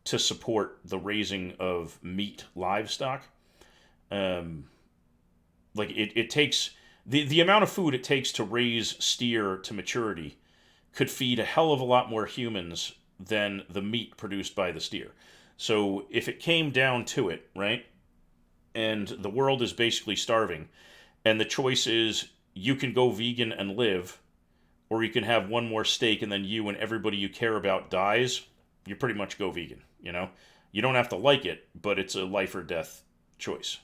to support the raising of meat livestock. It takes the amount of food it takes to raise steer to maturity could feed a hell of a lot more humans than the meat produced by the steer. So if it came down to it, right, and the world is basically starving, and the choice is you can go vegan and live, or you can have one more steak and then you and everybody you care about dies, you pretty much go vegan, You don't have to like it, but it's a life or death choice.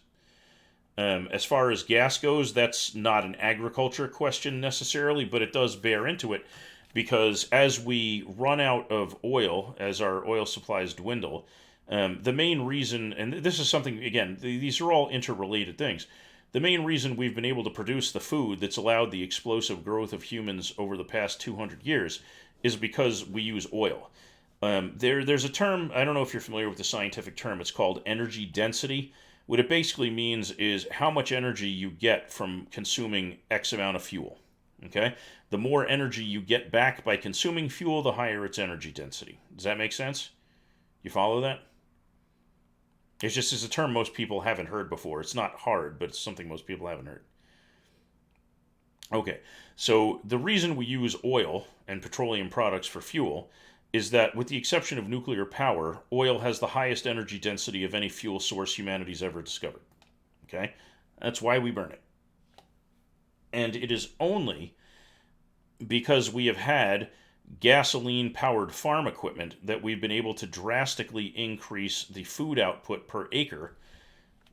As far as gas goes, that's not an agriculture question necessarily, but it does bear into it because as we run out of oil, as our oil supplies dwindle, the main reason, and this is something, again, these are all interrelated things. The main reason we've been able to produce the food that's allowed the explosive growth of humans over the past 200 years is because we use oil. There's a term, I don't know if you're familiar with the scientific term, it's called energy density. What it basically means is how much energy you get from consuming X amount of fuel. Okay? The more energy you get back by consuming fuel, the higher its energy density. Does that make sense? You follow that? It's a term most people haven't heard before. It's not hard, but it's something most people haven't heard. Okay, so the reason we use oil and petroleum products for fuel is that, with the exception of nuclear power, oil has the highest energy density of any fuel source humanity's ever discovered. Okay? That's why we burn it. And it is only because we have had gasoline-powered farm equipment that we've been able to drastically increase the food output per acre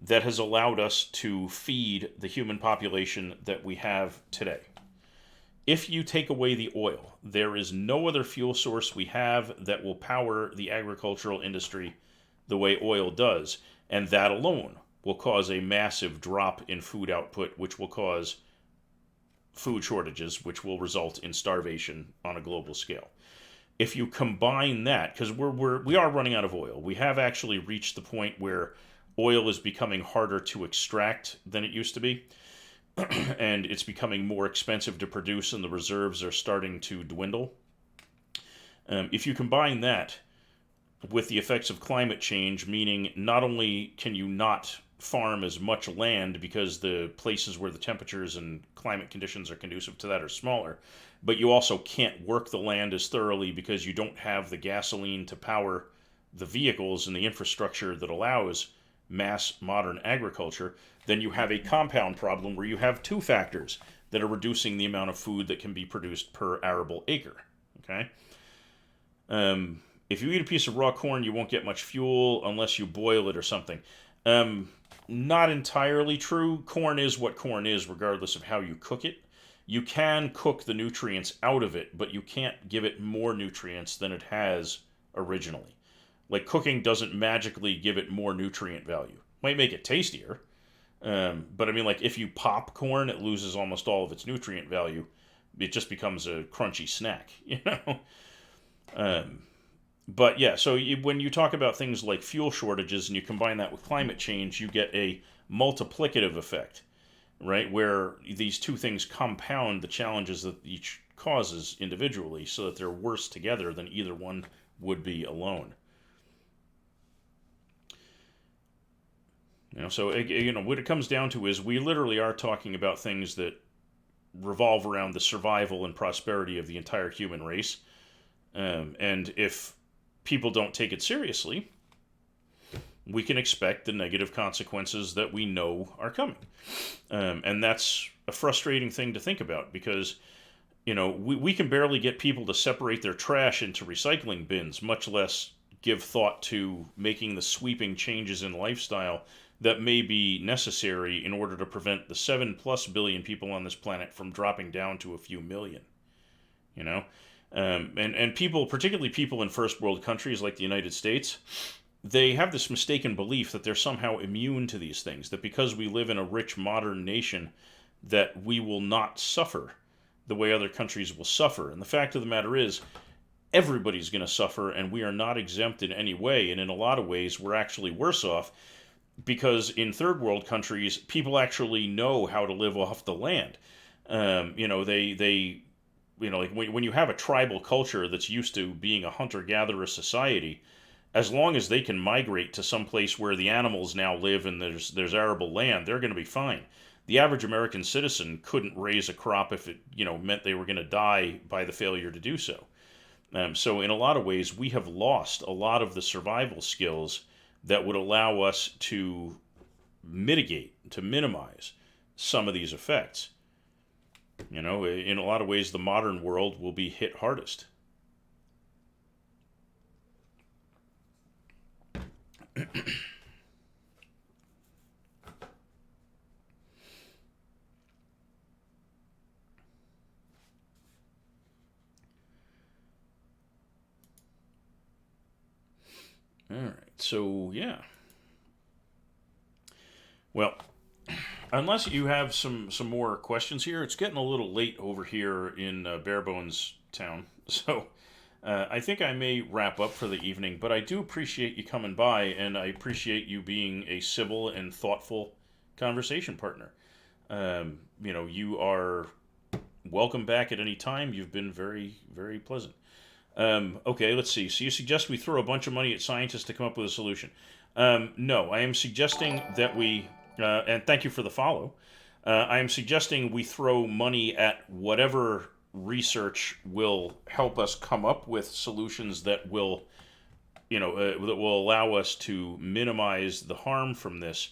that has allowed us to feed the human population that we have today. If you take away the oil, there is no other fuel source we have that will power the agricultural industry the way oil does, and that alone will cause a massive drop in food output, which will cause food shortages, which will result in starvation on a global scale. If you combine that, because we are running out of oil, we have actually reached the point where oil is becoming harder to extract than it used to be, and it's becoming more expensive to produce, and the reserves are starting to dwindle. If you combine that with the effects of climate change, meaning not only can you not farm as much land because the places where the temperatures and climate conditions are conducive to that are smaller, but you also can't work the land as thoroughly because you don't have the gasoline to power the vehicles and the infrastructure that allows mass modern agriculture, then you have a compound problem where you have two factors that are reducing the amount of food that can be produced per arable acre. Okay? If you eat a piece of raw corn, you won't get much fuel unless you boil it or something. Not entirely true. Corn is what corn is, regardless of how you cook it. You can cook the nutrients out of it, but you can't give it more nutrients than it has originally. Like, cooking doesn't magically give it more nutrient value. Might make it tastier, but I mean, like, if you pop corn, it loses almost all of its nutrient value. It just becomes a crunchy snack, you know? But yeah, so when you talk about things like fuel shortages and you combine that with climate change, you get a multiplicative effect, right? Where these two things compound the challenges that each causes individually so that they're worse together than either one would be alone. So what it comes down to is we literally are talking about things that revolve around the survival and prosperity of the entire human race. And if people don't take it seriously, we can expect the negative consequences that we know are coming. And that's a frustrating thing to think about because, we can barely get people to separate their trash into recycling bins, much less give thought to making the sweeping changes in lifestyle that may be necessary in order to prevent the 7+ billion people on this planet from dropping down to a few million. And people, particularly people in first world countries like the United States, they have this mistaken belief that they're somehow immune to these things, that because we live in a rich modern nation, that we will not suffer the way other countries will suffer. And the fact of the matter is, everybody's going to suffer, and we are not exempt in any way. And in a lot of ways, we're actually worse off because in third world countries, people actually know how to live off the land. Like when you have a tribal culture that's used to being a hunter-gatherer society, as long as they can migrate to some place where the animals now live and there's arable land, they're going to be fine. The average American citizen couldn't raise a crop if it meant they were going to die by the failure to do so. So in a lot of ways, we have lost a lot of the survival skills that would allow us to mitigate, to minimize some of these effects. In a lot of ways, the modern world will be hit hardest. All right, so yeah. Well, unless you have some more questions here, it's getting a little late over here in Barebones Town, so I think I may wrap up for the evening. But I do appreciate you coming by, and I appreciate you being a civil and thoughtful conversation partner. You are welcome back at any time. You've been very, very pleasant. Okay, let's see. So you suggest we throw a bunch of money at scientists to come up with a solution. No, I am suggesting that we, and thank you for the follow, I am suggesting we throw money at whatever research will help us come up with solutions that will, that will allow us to minimize the harm from this.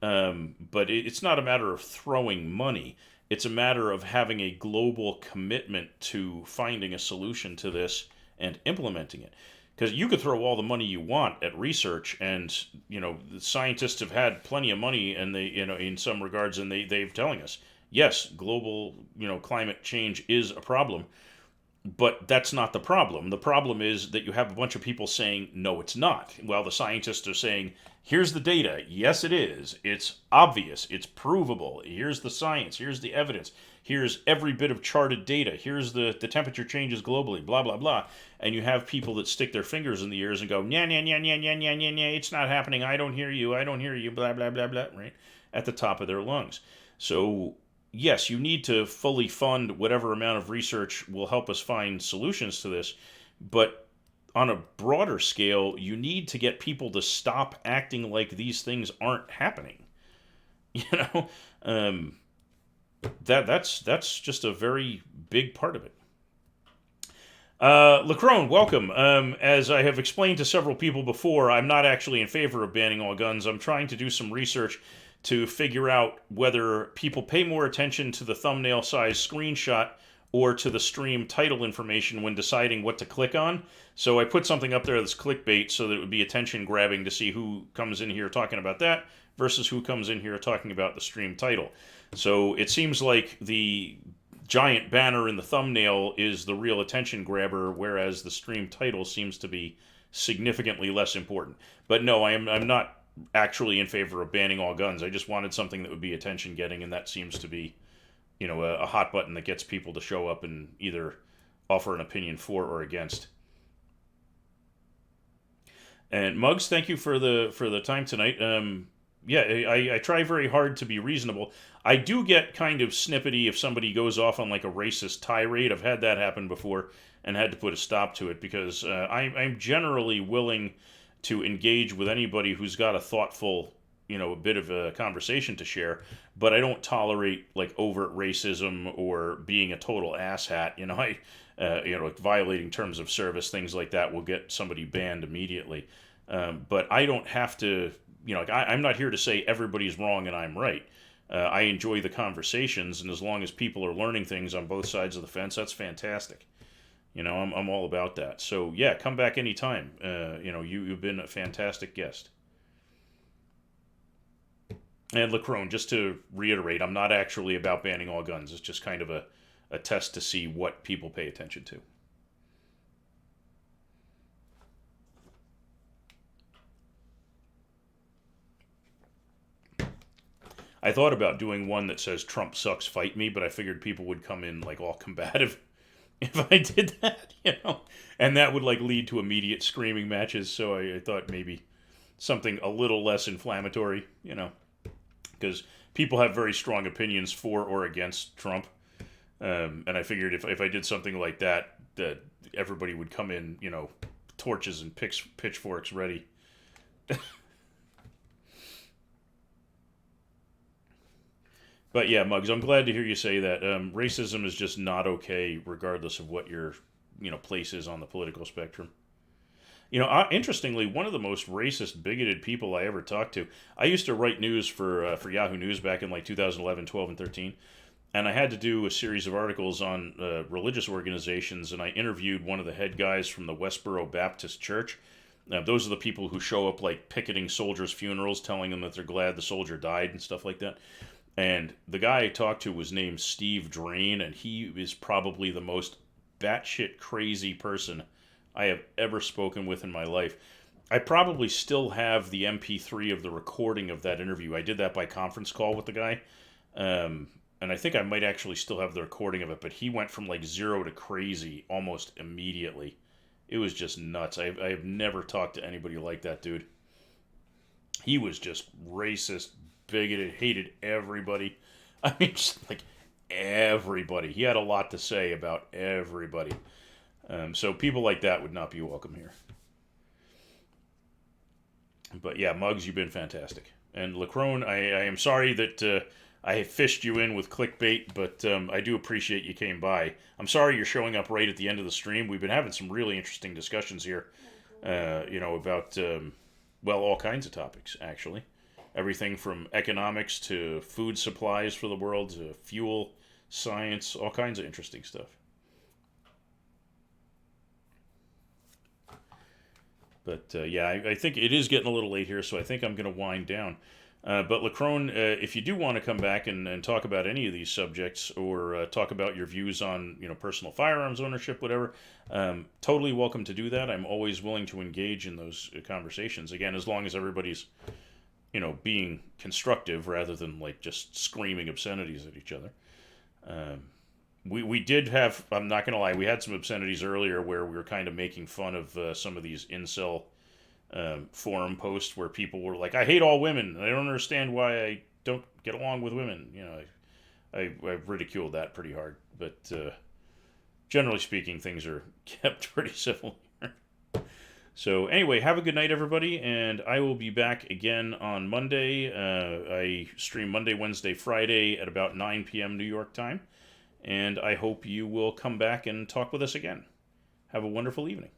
But it's not a matter of throwing money. It's a matter of having a global commitment to finding a solution to this and implementing it. Because you could throw all the money you want at research, and the scientists have had plenty of money, and they, in some regards, and they've telling us, yes, global, climate change is a problem, but that's not the problem. The problem is that you have a bunch of people saying, no, it's not. While the scientists are saying, here's the data. Yes, it is. It's obvious. It's provable. Here's the science. Here's the evidence. Here's every bit of charted data. Here's the temperature changes globally, blah, blah, blah. And you have people that stick their fingers in the ears and go, yeah, yeah, yeah, yeah, yeah, yeah, yeah, yeah, it's not happening. I don't hear you. I don't hear you, blah, blah, blah, blah, right? At the top of their lungs. So yes, you need to fully fund whatever amount of research will help us find solutions to this, but on a broader scale, you need to get people to stop acting like these things aren't happening. You know, that's just a very big part of it. Lacrone, welcome. As I have explained to several people before, I'm not actually in favor of banning all guns. I'm trying to do some research to figure out whether people pay more attention to the thumbnail size screenshot or to the stream title information when deciding what to click on. So I put something up there that's clickbait so that it would be attention grabbing to see who comes in here talking about that versus who comes in here talking about the stream title. So it seems like the giant banner in the thumbnail is the real attention grabber, whereas the stream title seems to be significantly less important. But no, I'm not actually in favor of banning all guns. I just wanted something that would be attention getting, and that seems to be, a hot button that gets people to show up and either offer an opinion for or against. And Muggs, thank you for the time tonight. I try very hard to be reasonable. I do get kind of snippety if somebody goes off on like a racist tirade. I've had that happen before and had to put a stop to it because I'm generally willing to engage with anybody who's got a thoughtful, a bit of a conversation to share, but I don't tolerate like overt racism or being a total asshat. Like violating terms of service, things like that will get somebody banned immediately. But I don't have to, I'm not here to say everybody's wrong and I'm right. I enjoy the conversations, and as long as people are learning things on both sides of the fence, that's fantastic. I'm all about that. So yeah, come back anytime. You've been a fantastic guest. And Lacrone, just to reiterate, I'm not actually about banning all guns. It's just kind of a test to see what people pay attention to. I thought about doing one that says Trump sucks, fight me, but I figured people would come in like all combative if I did that, and that would like lead to immediate screaming matches. So I thought maybe something a little less inflammatory, because people have very strong opinions for or against Trump. And I figured if I did something like that, that everybody would come in, torches and pitchforks ready. But yeah, Muggs, I'm glad to hear you say that. Racism is just not okay, regardless of what your place is on the political spectrum. Interestingly, one of the most racist, bigoted people I ever talked to. I used to write news for Yahoo News back in like 2011, 12, and 13, and I had to do a series of articles on religious organizations, and I interviewed one of the head guys from the Westboro Baptist Church. Those are the people who show up like picketing soldiers' funerals, telling them that they're glad the soldier died and stuff like that. And the guy I talked to was named Steve Drain, and he is probably the most batshit crazy person I have ever spoken with in my life. I probably still have the MP3 of the recording of that interview. I did that by conference call with the guy. And I think I might actually still have the recording of it, but he went from like zero to crazy almost immediately. It was just nuts. I have never talked to anybody like that dude. He was just racist, bigoted, hated everybody. I mean, just like everybody. He had a lot to say about everybody. So people like that would not be welcome here. But yeah, Muggs, you've been fantastic. And Lacrone, I am sorry that I fished you in with clickbait, but I do appreciate you came by. I'm sorry you're showing up right at the end of the stream. We've been having some really interesting discussions here, about, all kinds of topics, actually. everything from economics to food supplies for the world to fuel science, all kinds of interesting stuff. But yeah, I think it is getting a little late here, so I think I'm going to wind down. But Lacrone, if you do want to come back and talk about any of these subjects or talk about your views on personal firearms ownership, whatever, totally welcome to do that. I'm always willing to engage in those conversations. Again, as long as everybody's being constructive rather than like just screaming obscenities at each other. We did have, I'm not going to lie, we had some obscenities earlier where we were kind of making fun of some of these incel forum posts where people were like, I hate all women. I don't understand why I don't get along with women. I've ridiculed that pretty hard. But generally speaking, things are kept pretty civil here. So anyway, have a good night, everybody, and I will be back again on Monday. I stream Monday, Wednesday, Friday at about 9 p.m. New York time. And I hope you will come back and talk with us again. Have a wonderful evening.